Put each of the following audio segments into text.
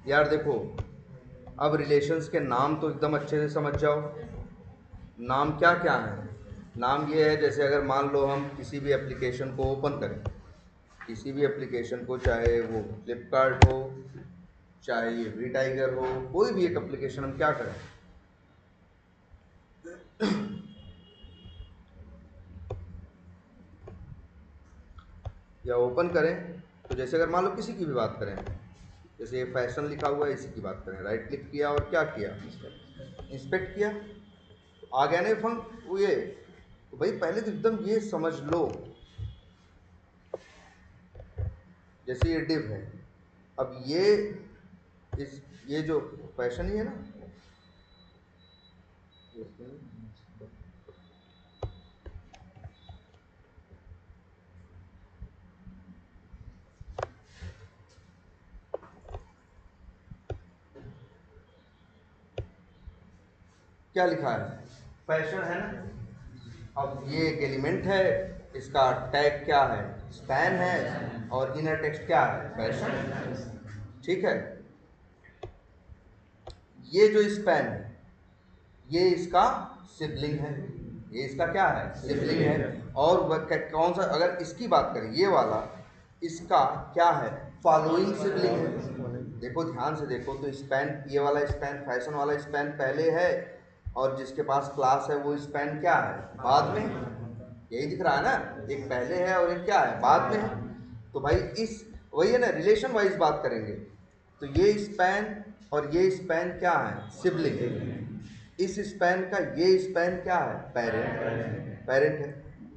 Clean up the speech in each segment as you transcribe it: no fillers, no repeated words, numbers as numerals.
यार देखो, अब रिलेशंस के नाम तो एकदम अच्छे से समझ जाओ। नाम क्या क्या है? नाम ये है, जैसे अगर मान लो हम किसी भी एप्लीकेशन को ओपन करें, किसी भी एप्लीकेशन को, चाहे वो फ्लिपकार्ट हो, चाहे ये वी टाइगर हो, कोई भी एक एप्लीकेशन हम क्या करें, या ओपन करें, तो जैसे अगर मान लो किसी की भी बात करें, जैसे ये फैशन लिखा हुआ है, इसी की बात करें, राइट क्लिक किया और क्या किया, इंस्पेक्ट किया, तो आ गया नहीं फंक वो ये। तो भाई पहले तो एकदम ये समझ लो, जैसे ये डिव है, अब ये जो फैशन ही है ना, क्या लिखा है, फैशन है ना। अब ये एक एलिमेंट है, इसका टैग क्या है, स्पैन है, और इनर टेक्स्ट क्या है, फैशन। ठीक है, ये जो स्पैन है ये इसका सिबलिंग है, ये इसका क्या है, सिबलिंग है। और वह कौन सा, अगर इसकी बात करें ये वाला, इसका क्या है, फॉलोइंग सिबलिंग है। देखो ध्यान से देखो तो स्पैन, ये वाला स्पैन, फैशन वाला स्पैन पहले है, और जिसके पास क्लास है वो स्पैन क्या है, बाद में है। यही दिख रहा है ना, एक पहले है और एक क्या है, बाद में है। तो भाई इस, वही है ना, रिलेशन वाइज बात करेंगे, तो ये स्पैन और ये स्पैन क्या है, सिबलिंग। इस स्पैन का ये स्पैन क्या है, पेरेंट, पेरेंट है।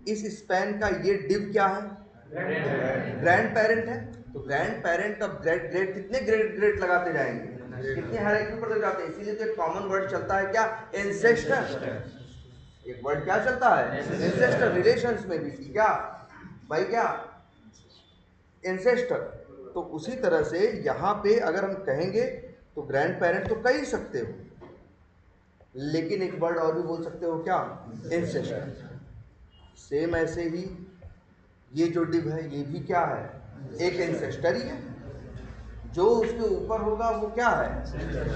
इस स्पैन का ये डिव क्या है, ग्रैंड पेरेंट है। तो ग्रैंड पेरेंट, अब ग्रेड ग्रेड कितने ग्रेड ग्रेड लगाते जाएंगे, कितने हायरार्की पर जाते हैं, इसीलिए तो एक कॉमन वर्ड चलता है क्या, एंसेस्टर। एक वर्ड क्या चलता है, एंसेस्टर, रिलेशंस में भी क्या भाई, क्या एंसेस्टर। तो उसी तरह से यहाँ पे अगर हम कहेंगे तो ग्रैंड पेरेंट तो कह ही सकते हो, लेकिन एक वर्ड और भी बोल सकते हो, क्या, एंसेस्टर। सेम ऐसे ही ये जो डिव है ये भी क्या है, एक एंसेस्टर ही है, जो उसके ऊपर होगा वो क्या है,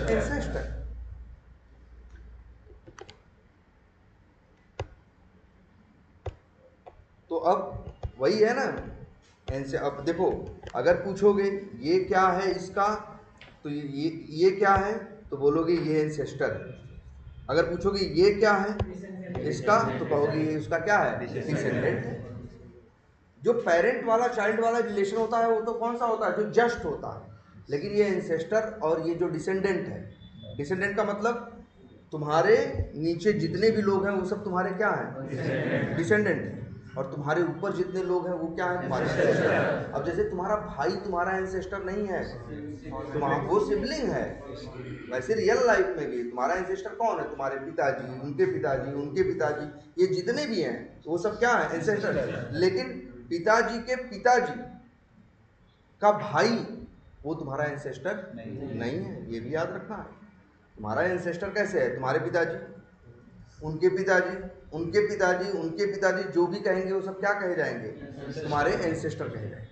एंसेस्टर। तो अब वही है ना, एनसे। अब देखो, अगर पूछोगे ये क्या है इसका, तो ये क्या है, तो बोलोगे ये एंसेस्टर। अगर पूछोगे ये क्या है इसका, तो कहोगे ये उसका क्या है, डिसेंडेंट है। जो पेरेंट वाला चाइल्ड वाला रिलेशन होता है वो तो कौन सा होता है, जो जस्ट होता है। लेकिन ये एंसेस्टर और ये जो डिसेंडेंट है, डिसेंडेंट का मतलब तुम्हारे नीचे जितने भी लोग हैं वो सब तुम्हारे क्या हैं, डिसेंडेंट हैं। और तुम्हारे ऊपर जितने लोग हैं वो क्या है, तुम्हारे एंसेस्टर। अब जैसे तुम्हारा भाई तुम्हारा एंसेस्टर नहीं है, तुम्हारा वो सिबलिंग है, वैसे रियल लाइफ में भी तुम्हारा एंसेस्टर कौन है, तुम्हारे पिताजी, उनके पिताजी, उनके पिताजी, ये जितने भी हैं वो सब क्या है, एंसेस्टर। लेकिन पिताजी के पिताजी का भाई वो तुम्हारा एंसेस्टर नहीं है, ये भी याद रखना है। तुम्हारा एंसेस्टर कैसे है, तुम्हारे पिताजी, उनके पिताजी, उनके पिताजी, उनके पिताजी, जो भी कहेंगे वो सब क्या कहे जाएंगे, तुम्हारे एंसेस्टर कहे जाएंगे।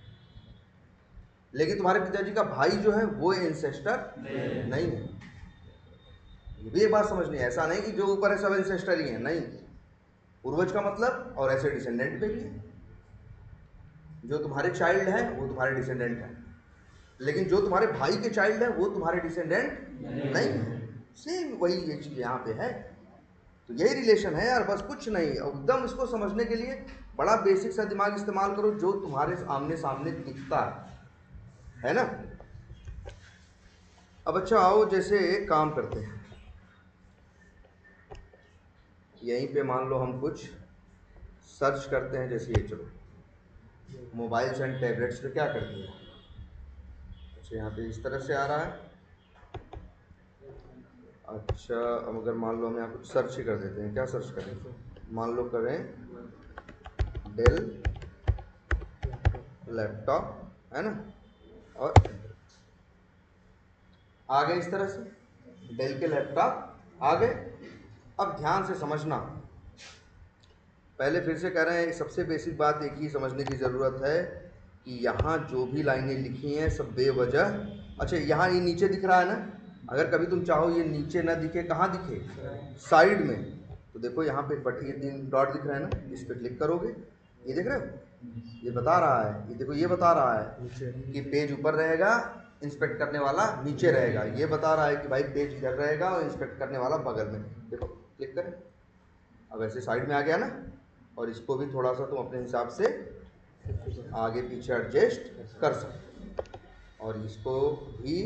लेकिन तुम्हारे पिताजी का भाई जो है वो एंसेस्टर नहीं है। ये भी एक बात समझनी है, ऐसा नहीं कि जो ऊपर है सब एंसेस्टर ही है, नहीं। पूर्वज का मतलब, और ऐसे डिसेंडेंट पे भी है, जो तुम्हारे चाइल्ड है वो तुम्हारे डिसेंडेंट है, लेकिन जो तुम्हारे भाई के चाइल्ड है वो तुम्हारे डिसेंडेंट नहीं है। सेम वही ये चीज यहाँ पे है। तो यही रिलेशन है यार, बस कुछ नहीं। एकदम इसको समझने के लिए बड़ा बेसिक सा दिमाग इस्तेमाल करो, जो तुम्हारे आमने सामने दिखता है ना। अब अच्छा आओ, जैसे एक काम करते हैं, यहीं पे मान लो हम कुछ सर्च करते हैं, जैसे ये चलो मोबाइल्स एंड टैबलेट्स पे क्या कर दिया। अच्छा यहाँ पे इस तरह से आ रहा है। अच्छा अब अगर मान लो हम यहाँ कुछ सर्च ही कर देते हैं, क्या सर्च करें, मान लो करें डेल लैपटॉप, है ना, और आ गए इस तरह से डेल के लैपटॉप आ गए। अब ध्यान से समझना, पहले फिर से कह रहे हैं, सबसे बेसिक बात एक ही समझने की ज़रूरत है कि यहाँ जो भी लाइनें लिखी हैं सब बेवजह अच्छा यहाँ ये नीचे दिख रहा है ना, अगर कभी तुम चाहो ये नीचे ना दिखे, कहाँ दिखे, साइड में, तो देखो यहाँ पे बट ये 3 डॉट दिख रहा है ना, इस पर क्लिक करोगे, ये देख रहे हो, ये बता रहा है, ये देखो ये बता रहा है कि पेज ऊपर रहेगा, इंस्पेक्ट करने वाला नीचे रहेगा, ये बता रहा है कि भाई पेज इधर रहेगा और इंस्पेक्ट करने वाला बगल में। देखो क्लिक करें, अब ऐसे साइड में आ गया ना, और इसको भी थोड़ा सा तुम अपने हिसाब से आगे पीछे एडजस्ट कर सकते हो और इसको भी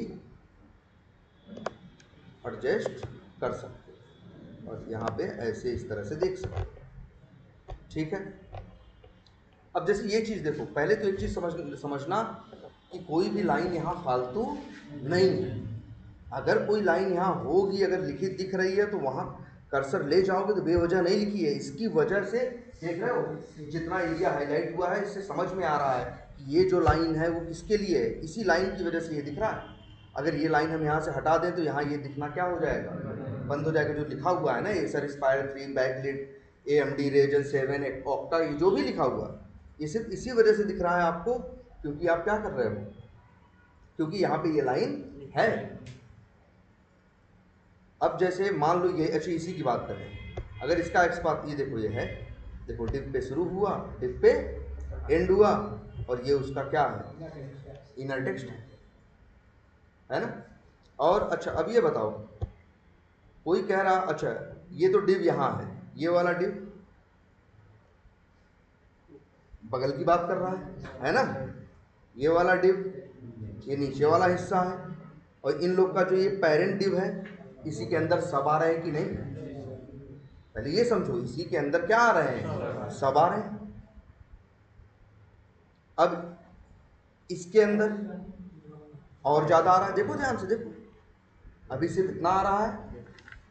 एडजस्ट कर सकते हो और यहाँ पे ऐसे इस तरह से देख सकते हो। ठीक है, अब जैसे ये चीज़ देखो, पहले तो एक चीज़ समझना कि कोई भी लाइन यहाँ फालतू नहीं है। अगर कोई लाइन यहाँ होगी, अगर लिखित दिख रही है तो वहाँ कर्सर ले जाओगे तो बेवजह नहीं लिखी है, इसकी वजह से देख रहे हो जितना एरिया हाईलाइट हुआ है, इससे समझ में आ रहा है कि ये जो लाइन है वो किसके लिए है, इसी लाइन की वजह से ये दिख रहा है। अगर ये लाइन हम यहाँ से हटा दें तो यहाँ ये दिखना क्या हो जाएगा, बंद हो जाएगा। जो लिखा हुआ है ना, Acer Aspire 3 backlit AMD Ryzen 7 octa, ये जो भी लिखा हुआ ये सिर्फ इसी वजह से दिख रहा है आपको, क्योंकि आप क्या कर रहे हो, क्योंकि यहाँ पे ये लाइन है। अब जैसे मान लो ये, अच्छा इसी की बात करें, अगर इसका एक्सपाथ ये देखो, ये है, देखो डिप पे शुरू हुआ, डिप पे एंड हुआ, और ये उसका क्या है, इनर टेक्स्ट है ना। और अच्छा अब ये बताओ, कोई कह रहा अच्छा ये तो डिव यहाँ है, ये वाला डिव बगल की बात कर रहा है ना, ये वाला डिव ये नीचे वाला हिस्सा है, और इन लोग का जो ये पेरेंट डिव है, इसी के अंदर सब आ रहे हैं कि नहीं, पहले ये समझो, इसी के अंदर क्या आ रहे हैं, सब आ रहे हैं। अब इसके अंदर और ज्यादा आ रहा है, देखो ध्यान से देखो, अभी सिर्फ इतना आ रहा है,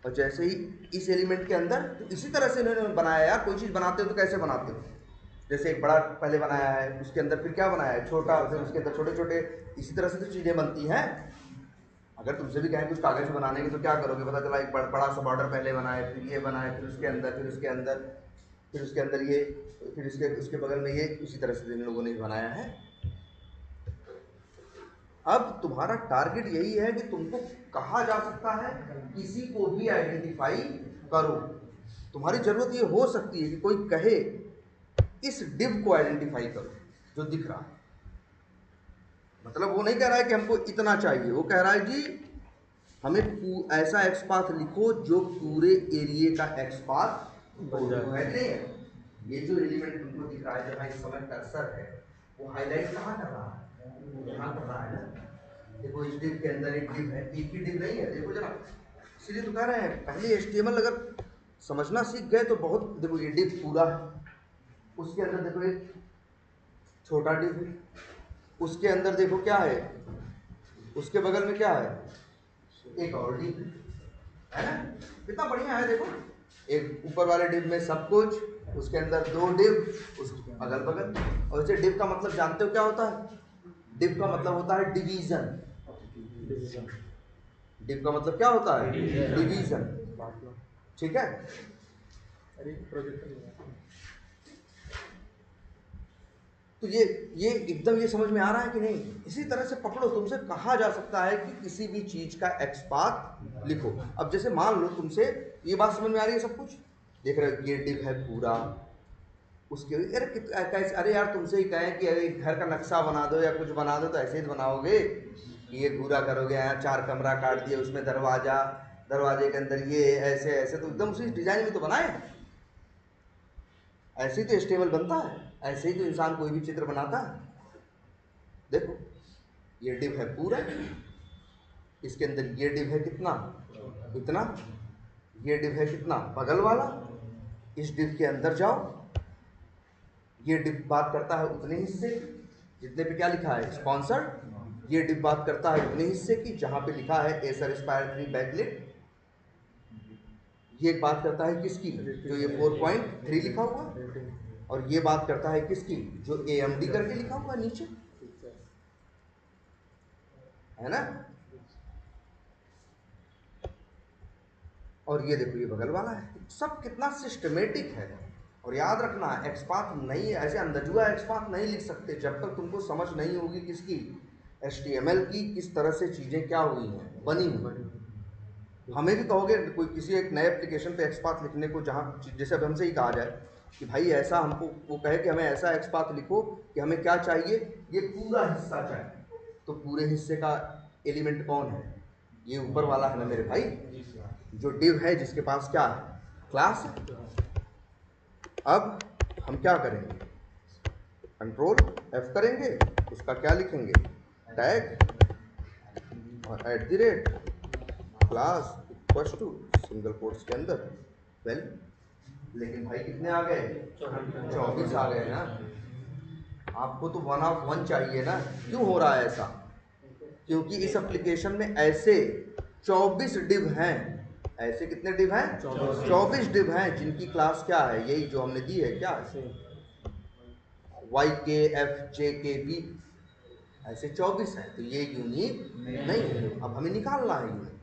और जैसे ही इस एलिमेंट के अंदर, तो इसी तरह से इन्होंने बनाया। यार कोई चीज़ बनाते हो तो कैसे बनाते हो, जैसे एक बड़ा पहले बनाया है, उसके अंदर फिर क्या बनाया है, छोटा, फिर उसके अंदर छोटे छोटे, इसी तरह से तो चीज़ें बनती हैं। अगर तुमसे भी कहें कुछ कागज़ बनाने की तो क्या करोगे, पता चला एक बड़ा सा बॉर्डर पहले बनाए, फिर ये बनाए, फिर उसके अंदर, फिर उसके अंदर, फिर उसके अंदर ये, फिर उसके बगल में ये, इसी तरह से इन लोगों ने बनाया है। अब तुम्हारा टारगेट यही है कि तुमको कहा जा सकता है, किसी को भी आइडेंटिफाई करो। तुम्हारी जरूरत ये हो सकती है कि कोई कहे इस डिव को आइडेंटिफाई करो जो दिख रहा है, मतलब वो नहीं कह रहा है कि हमको इतना चाहिए, वो कह रहा है कि हमें ऐसा एक्सपाथ लिखो जो पूरे एरिया का एक्सपाथ हो जाए। नहीं है, ये जो एलिमेंट तुमको दिख रहा है जहाँ इस समय कर्सर है, वो हाईलाइट कहाँ कर रहा है, यहाँ कर रहा है ना। देखो इस डिव के अंदर एक डिव है, एक ही डिव नहीं है, देखो जरा, इसलिए तो कह रहे हैं पहले HTML अगर समझना सीख गए तो बहुत। देखो ये डिव पूरा है, उसके अंदर देखो एक छोटा डिव है, उसके अंदर देखो क्या है, उसके बगल में क्या है, एक और डिव है ना, कितना बढ़िया है। देखो एक ऊपर वाले डिव में सब कुछ, उसके अंदर 2 डिव, उस अगल बगल। और इसे डिव का मतलब जानते हो क्या होता है, डिव का मतलब होता है डिवीजन। डिव का मतलब क्या होता है, डिवीजन। ठीक है, तो ये एकदम ये समझ में आ रहा है कि नहीं। इसी तरह से पकड़ो, तुमसे कहा जा सकता है कि किसी भी चीज का एक्सपाथ लिखो। अब जैसे मान लो तुमसे ये बात समझ में आ रही है सब कुछ, देख रहे हो ये डिव है पूरा, उसके अरे कैसे, अरे यार तुमसे ही कहें कि अरे घर का नक्शा बना दो या कुछ बना दो तो ऐसे ही बनाओगे कि ये पूरा करोगे, यहाँ 4 कमरा काट दिए, उसमें दरवाजा, दरवाजे के अंदर ये ऐसे ऐसे, तो एकदम उसी डिजाइन में तो बनाए। ऐसे ही तो HTML बनता है, ऐसे ही तो इंसान कोई भी चित्र बनाता है। देखो ये डिव है पूरा, इसके अंदर ये डिव है कितना, इतना, ये डिव है कितना, बगल वाला। इस डिव के अंदर जाओ, ये डिव बात करता है उतने हिस्से जितने पे क्या लिखा है, स्पॉन्सर्ड। ये डिव बात करता है उतने हिस्से की जहां पे लिखा है एसर स्पायर 3 बैकलिट। ये बात करता है किसकी, जो ये 4.3 लिखा हुआ, और ये बात करता है किसकी, जो AMD करके लिखा हुआ नीचे, है ना। और ये देखो ये बगल वाला है, सब कितना सिस्टमेटिक है। और याद रखना एक्सपाथ नहीं, ऐसे अंदजुआ एक्सपाथ नहीं लिख सकते जब तक तुमको समझ नहीं होगी किसकी, HTML की किस तरह से चीज़ें क्या हुई हैं, बनी हुई। हमें भी कहोगे कोई किसी एक नए एप्लीकेशन पे XPath लिखने को, जहाँ जैसे अब हमसे ही कहा जाए कि भाई ऐसा, हमको वो कहे कि हमें ऐसा XPath लिखो कि हमें क्या चाहिए, ये पूरा हिस्सा चाहिए, तो पूरे हिस्से का एलिमेंट कौन है, ये ऊपर वाला है ना मेरे भाई, जो div है, जिसके पास क्या है, क्लास है। अब हम क्या करेंगे, कंट्रोल F करेंगे, उसका क्या लिखेंगे, टैग और @class equals to single quotes के अंदर वैल्यू। लेकिन भाई कितने आ गए, 24 आ गए ना। आपको तो 1 ऑफ 1 चाहिए ना। क्यों हो रहा है ऐसा, क्योंकि इस एप्लीकेशन में ऐसे 24 डिव हैं। ऐसे कितने डिव हैं, 24 डिव हैं, जिनकी क्लास क्या है, यही जो हमने दी है, क्या है, YKFJKB, ऐसे 24 हैं। तो ये यूनिक नहीं है। अब हमें निकालना है यूनिक।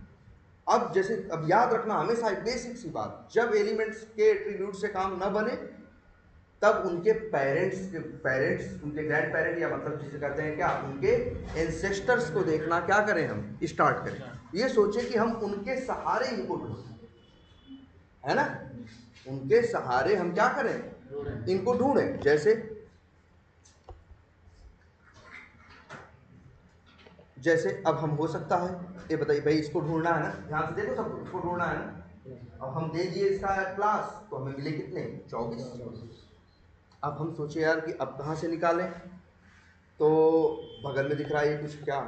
अब जैसे, अब याद रखना हमेशा एक बेसिक सी बात, जब एलिमेंट्स के एट्रीब्यूट से काम न बने, तब उनके पेरेंट्स उनके ग्रैंड पेरेंट, या मतलब जिसे कहते हैं क्या, उनके एंसेस्टर्स को देखना क्या करें, हम स्टार्ट करें। ये सोचे कि हम उनके सहारे इनको ढूंढें, है ना, उनके सहारे हम क्या करें, इनको ढूंढें। जैसे अब हम, हो सकता है, ये बताइए भाई, इसको ढूंढना है ना, ध्यान से देखो सब, इसको ढूंढना है ना। अब हम दे दिए इसका क्लास, तो हमें मिले कितने, 24। अब हम सोचे यार कि अब कहाँ से निकालें, तो बगल में दिख रहा है ये कुछ, क्या,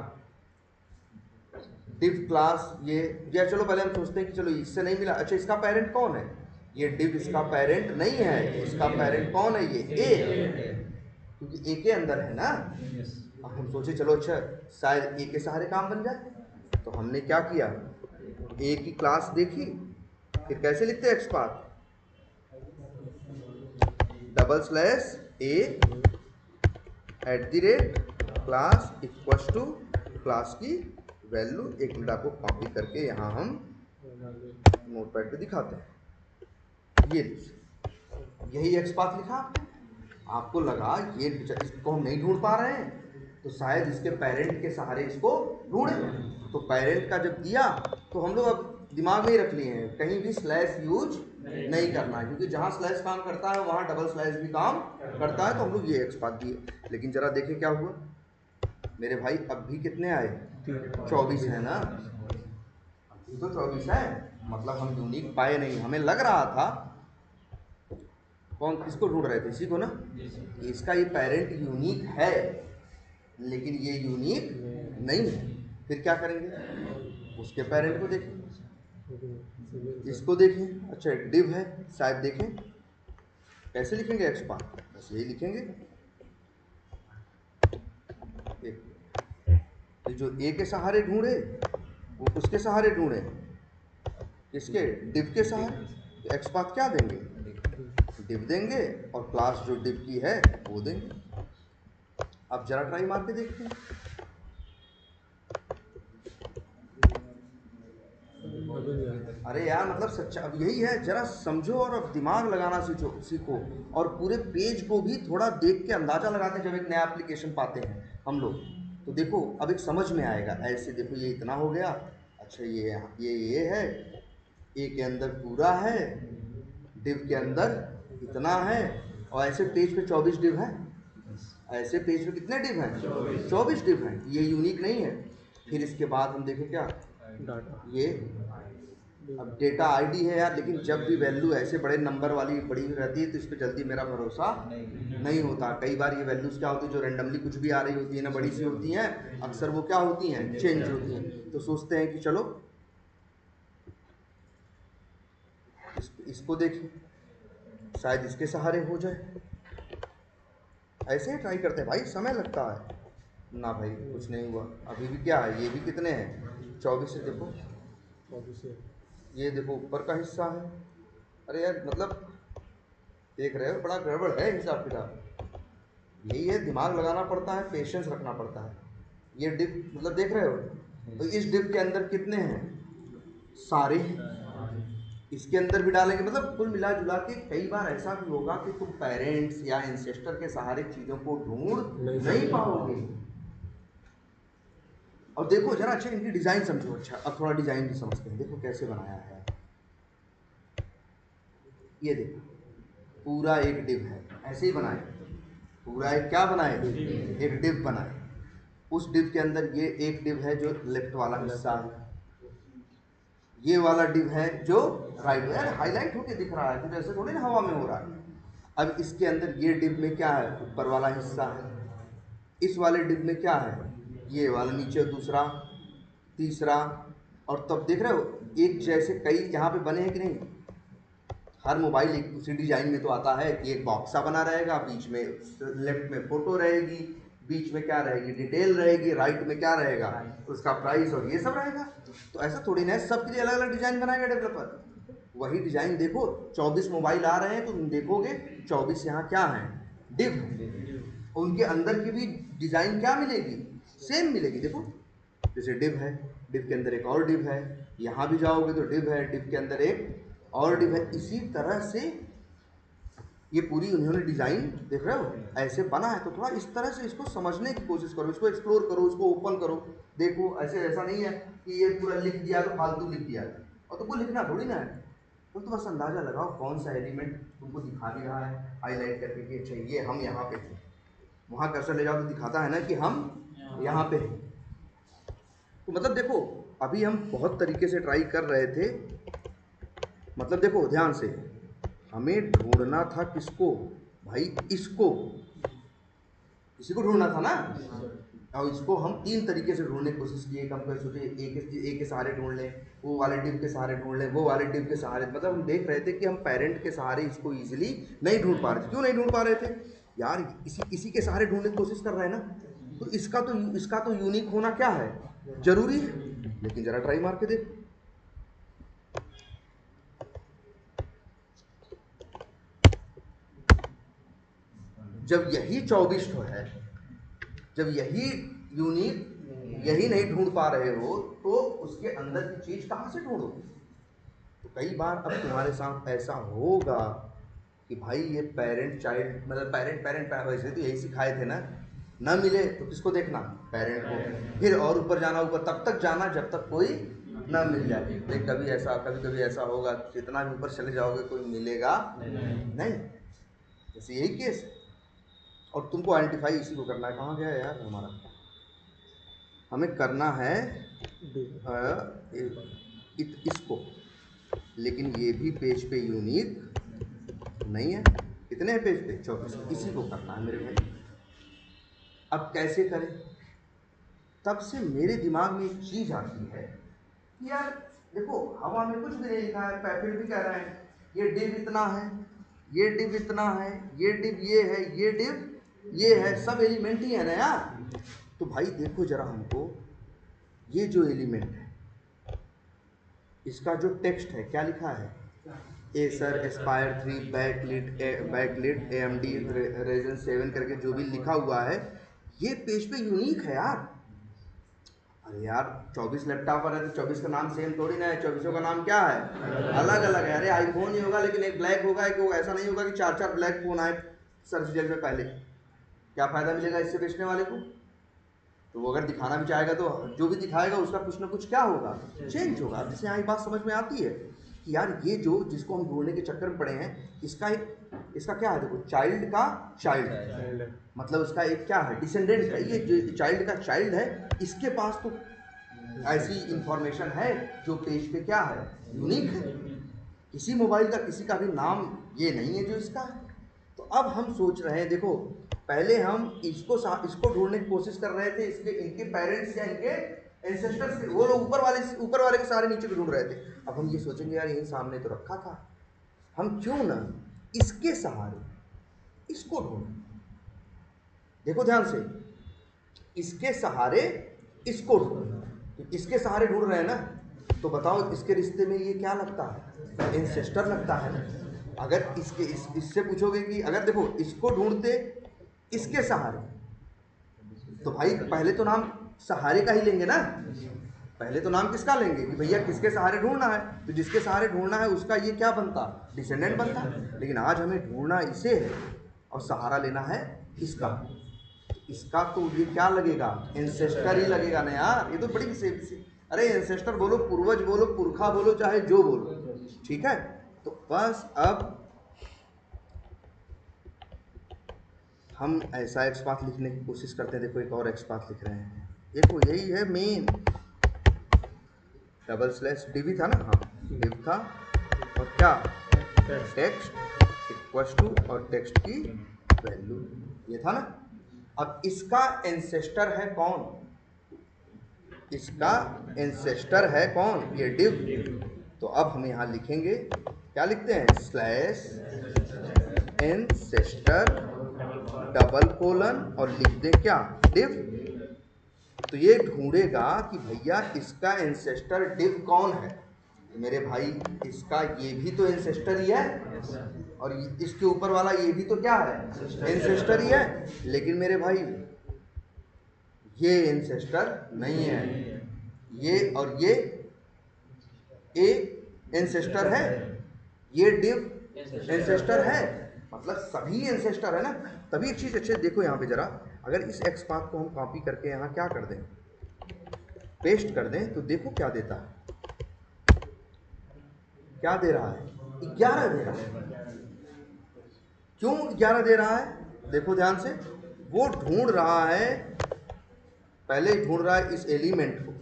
डिव क्लास, ये, या चलो पहले हम सोचते हैं कि चलो इससे नहीं मिला, अच्छा इसका पेरेंट कौन है, ये डिव इसका पेरेंट नहीं है, इसका पेरेंट कौन है, ये ए, क्योंकि ए के अंदर है ना। अब हम सोचे चलो अच्छा शायद ए के सहारे काम बन जाए, तो हमने क्या किया, ए की क्लास देखी, फिर कैसे लिखते हैं XPath, /a @class equals to class की वैल्यू, एक मिनट आपको कॉपी करके यहाँ हम नोटपैड पे दिखाते हैं। ये यही XPath लिखा, आपको लगा ये इसको हम नहीं ढूंढ पा रहे हैं, तो शायद इसके पेरेंट के सहारे इसको ढूंढें। तो पेरेंट का जब दिया, तो हम लोग अब दिमाग में ही रख लिए हैं, कहीं भी स्लैश यूज नहीं करना है, क्योंकि जहाँ स्लैश काम करता है वहाँ डबल स्लैश भी काम करता है। तो हम लोग ये XPath दिए, लेकिन जरा देखें क्या हुआ मेरे भाई, अब भी कितने आए, 24 है ना, अभी तो 24 है, मतलब हम यूनिक पाए नहीं। हमें लग रहा था, कौन किसको ढूंढ रहे थे, इसी को ना, इसका ये पेरेंट यूनिक है, लेकिन ये यूनिक नहीं है। फिर क्या करेंगे, उसके पेरेंट को देखें, इसको देखें, अच्छा डिव है, शायद देखें कैसे लिखेंगे XPath, बस यही लिखेंगे। ये जो ए के सहारे ढूंढे, वो उसके सहारे ढूंढे, किसके, डिव के सहारे। तो XPath क्या देंगे, डिव देंगे, और क्लास जो डिव की है वो देंगे। अब जरा ट्राई मार के देखते हैं। अरे यार मतलब सच्चा, अब यही है, जरा समझो और अब दिमाग लगाना सीखो, और पूरे पेज को भी थोड़ा देख के अंदाजा लगाते हैं। जब एक नया एप्लीकेशन पाते हैं हम लोग, तो देखो अब एक समझ में आएगा, ऐसे देखो ये इतना हो गया, अच्छा ये है, ए के अंदर पूरा है, डिव के अंदर इतना है, और ऐसे पेज पे 24 डिव है, ऐसे पेज पे कितने डिव हैं, 24 डिव हैं, ये यूनिक नहीं है। फिर इसके बाद हम देखें क्या, ये अब डेटा आईडी है यार, लेकिन जब भी वैल्यू ऐसे बड़े नंबर वाली बड़ी रहती है, तो इस पर जल्दी मेरा भरोसा नहीं होता। कई बार ये वैल्यूज़ क्या होती है, जो रेंडमली कुछ भी आ रही होती है ना, बड़ी सी होती हैं, अक्सर वो क्या होती हैं, चेंज होती हैं। तो सोचते हैं कि चलो इसको देखें, शायद इसके सहारे हो जाए, ऐसे ही ट्राई करते हैं भाई, समय लगता है ना भाई, कुछ नहीं हुआ। अभी भी क्या है, ये भी कितने हैं, 24 से, देखो 24 से, ये देखो ऊपर का हिस्सा है। अरे यार मतलब देख रहे हो, बड़ा गड़बड़ है हिसाब किताब। यही है, दिमाग लगाना पड़ता है, पेशेंस रखना पड़ता है। ये डिप मतलब देख रहे हो, तो इस डिप के अंदर कितने हैं, सारे हैं, इसके अंदर भी डालेंगे, मतलब कुल मिला जुला के कई बार ऐसा भी होगा कि तुम पेरेंट्स या इंसेस्टर के सहारे चीज़ों को ढूंढ नहीं पाओगे। और देखो जरा अच्छा इनकी डिजाइन समझो। अच्छा अब थोड़ा डिजाइन भी समझते हैं। देखो कैसे बनाया है, ये देखो पूरा एक डिव है, ऐसे ही बनाए पूरा एक क्या बनाए, एक डिव बनाए। उस डिव के अंदर ये एक डिव है जो लेफ्ट वाला हिस्सा है, ये वाला डिव है जो राइट है। हाईलाइट होके दिख रहा है, कुछ ऐसे थोड़ी ना हवा में हो रहा है। अब इसके अंदर ये डिव में क्या है, ऊपर वाला हिस्सा है। इस वाले डिव में क्या है, ये वाला नीचे दूसरा तीसरा। और तब देख रहे हो एक जैसे कई यहाँ पे बने हैं कि नहीं। हर मोबाइल एक दूसरी डिजाइन में तो आता है कि एक बॉक्स सा बना रहेगा, बीच में लेफ्ट में फोटो रहेगी, बीच में क्या रहेगी, डिटेल रहेगी, राइट में क्या रहेगा, उसका प्राइस और ये सब रहेगा। तो ऐसा थोड़ी ना है सबके लिए अलग अलग डिजाइन बनाएगा डेवलपर। वही डिजाइन देखो 24 मोबाइल आ रहे हैं तो तुम देखोगे 24 यहाँ क्या है, डिव। उनके अंदर की भी डिजाइन क्या मिलेगी, सेम मिलेगी। देखो जैसे डिव है, डिव के अंदर एक और डिव है, यहाँ भी जाओगे तो डिव है, डिव के अंदर एक और डिव है। इसी तरह से ये पूरी उन्होंने डिजाइन देख रहे हो ऐसे बना है। तो थोड़ा इस तरह से इसको समझने की कोशिश करो, इसको एक्सप्लोर करो, इसको ओपन करो। देखो ऐसे ऐसा नहीं है कि ये पूरा लिख दिया तो फालतू लिख दिया, और तुमको लिखना थोड़ी ना है। तुम तो बस अंदाजा लगाओ कौन सा एलिमेंट तुमको दिखा भी रहा है हाईलाइट करके कि अच्छा ये हम यहाँ पे थे। वहाँ कर्सर ले जाओ तो दिखाता है ना कि हम यहाँ पे हैं। तो मतलब देखो अभी हम बहुत तरीके से ट्राई कर रहे थे। मतलब देखो ध्यान से, हमें ढूंढना था किसको भाई, इसको, इसी को ढूंढना था ना। और इसको हम 3 तरीके से ढूंढने की कोशिश की। हम कर सोचे एक के सहारे ढूंढ लें, वो वाले डिव के सहारे ढूंढ लें, वो वाले डिव के सहारे। मतलब हम देख रहे थे कि हम पेरेंट के सहारे इसको इजीली नहीं ढूंढ पा रहे थे। क्यों नहीं ढूंढ पा रहे थे यार, इसी के सहारे ढूंढने की कोशिश कर रहे हैं ना। तो इसका तो यूनिक होना क्या है, जरूरी है। लेकिन जरा ट्राई मार के देख, जब यही 24 है, जब यही यूनिक यही नहीं ढूंढ पा रहे हो तो उसके अंदर की चीज कहां से ढूंढोगे। तो कई बार अब तुम्हारे साथ ऐसा होगा कि भाई ये पेरेंट चाइल्ड, मतलब पेरेंट वैसे तो यही सिखाए थे ना, ना मिले तो किसको देखना, पेरेंट को। फिर और ऊपर जाना, ऊपर तब तक जाना जब तक कोई ना मिल जाए। लेकिन कभी कभी ऐसा होगा जितना भी ऊपर चले जाओगे कोई मिलेगा नहीं। जैसे यही केस है। और तुमको आइडेंटिफाई इसी को करना है। कहाँ गया यार हमारा, हमें करना है इसको। लेकिन ये भी पेज पे यूनिक नहीं है। कितने हैं पेज पे, 24। इसी को करना है मेरे भाई। अब कैसे करें, तब से मेरे दिमाग में एक चीज आती है कि यार देखो हवा में कुछ भी नहीं लिखा है, फिर भी कह रहे हैं ये डिव इतना है, ये डिव इतना है, ये डिव ये है, ये डिव ये है, सब एलिमेंट ही है ना यार। तो भाई देखो जरा हमको ये जो एलिमेंट है इसका जो टेक्स्ट है क्या लिखा है, Acer Aspire 3 backlit AMD Ryzen 7 करके जो भी लिखा हुआ है, ये पेज पे यूनिक है यार। अरे यार 24 लैपटॉप है तो 24 का नाम सेम थोड़ी ना है, 24 का नाम क्या है, अलग अलग है। अरे आईफोन ही होगा लेकिन एक ब्लैक होगा, एक ऐसा नहीं होगा कि 4 ब्लैक फोन आए सर्च जेल में पहले। क्या फायदा मिलेगा इससे बेचने वाले को। तो वो अगर दिखाना भी चाहेगा तो जो भी दिखाएगा उसका कुछ ना कुछ क्या होगा, चेंज होगा। अब जैसे यहाँ बात समझ में आती है कि यार ये जो जिसको हम ढूंढने के चक्कर में पड़े हैं, इसका क्या है, देखो चाइल्ड का चाइल्ड, मतलब उसका एक क्या है, डिसेंडेंट है। ये जो चाइल्ड का चाइल्ड है, इसके पास तो ऐसी इंफॉर्मेशन है जो पेज पे क्या है, यूनिक है। किसी मोबाइल का किसी का भी नाम ये नहीं है जो इसका है। तो अब हम सोच रहे हैं, देखो पहले हम इसको ढूंढने की कोशिश कर रहे थे, इनके पेरेंट्स या इनके एंसेस्टर्स के, वो लोग ऊपर वाले के सारे नीचे ढूंढ रहे थे। अब हम ये सोचेंगे यार यही सामने तो रखा था, हम क्यों ना इसके सहारे इसको ढूंढें। देखो ध्यान से, इसके सहारे इसको ढूंढ, तो इसके सहारे ढूंढ रहे हैं ना, तो बताओ इसके रिश्ते में ये क्या लगता है, एंसेस्टर लगता है ना। अगर इससे पूछोगे कि अगर देखो इसको ढूंढते इसके सहारे, तो भाई पहले तो नाम सहारे का ही लेंगे ना, पहले तो नाम किसका लेंगे कि भैया किसके सहारे ढूंढना है, तो जिसके सहारे ढूंढना है उसका ये क्या बनता, डिसेंडेंट बनता। लेकिन आज हमें ढूंढना इसे है और सहारा लेना है इसका। इसका तो ये क्या लगेगा, एंसेस्टर ही लगेगा ना यार। ये तो बड़ी से अरे एंसेस्टर बोलो, पूर्वज बोलो, पुरखा बोलो, चाहे जो बोलो, ठीक है। तो बस अब हम ऐसा एक्स पाथ लिखने की कोशिश करते हैं। देखो एक और एक्स पाथ लिख रहे हैं, देखो यही है मेन, डबल स्लैश डिव था ना, हाँ डिव था, और क्या टेक्स्ट इक्वल्स टू और टेक्स्ट की वैल्यू, ये था ना। अब इसका एंसेस्टर है कौन, इसका एंसेस्टर है कौन, ये डिव। तो अब हम यहाँ लिखेंगे, क्या लिखते हैं, स्लैश एंसेस्टर डबल कोलन और लिख दें क्या, डिव। तो ये ढूंढेगा कि भैया इसका एंसेस्टर डिव कौन है। मेरे भाई इसका ये भी तो एंसेस्टर ही है, और इसके ऊपर वाला ये भी तो क्या है, एंसेस्टर ही है। लेकिन मेरे भाई ये एंसेस्टर नहीं है, ये और ये एंसेस्टर है, ये डिव एंसेस्टर है, मतलब सभी एंसेस्टर है ना। तभी एक चीज अच्छे देखो यहाँ पे जरा, अगर इस एक्स पाथ को हम कॉपी करके यहाँ क्या कर दें, पेस्ट कर दें, तो देखो क्या देता है, क्या दे रहा है, 11 दे रहा है। क्यों 11 दे रहा है, देखो ध्यान से, वो ढूंढ रहा है, पहले ढूंढ रहा है इस एलिमेंट को,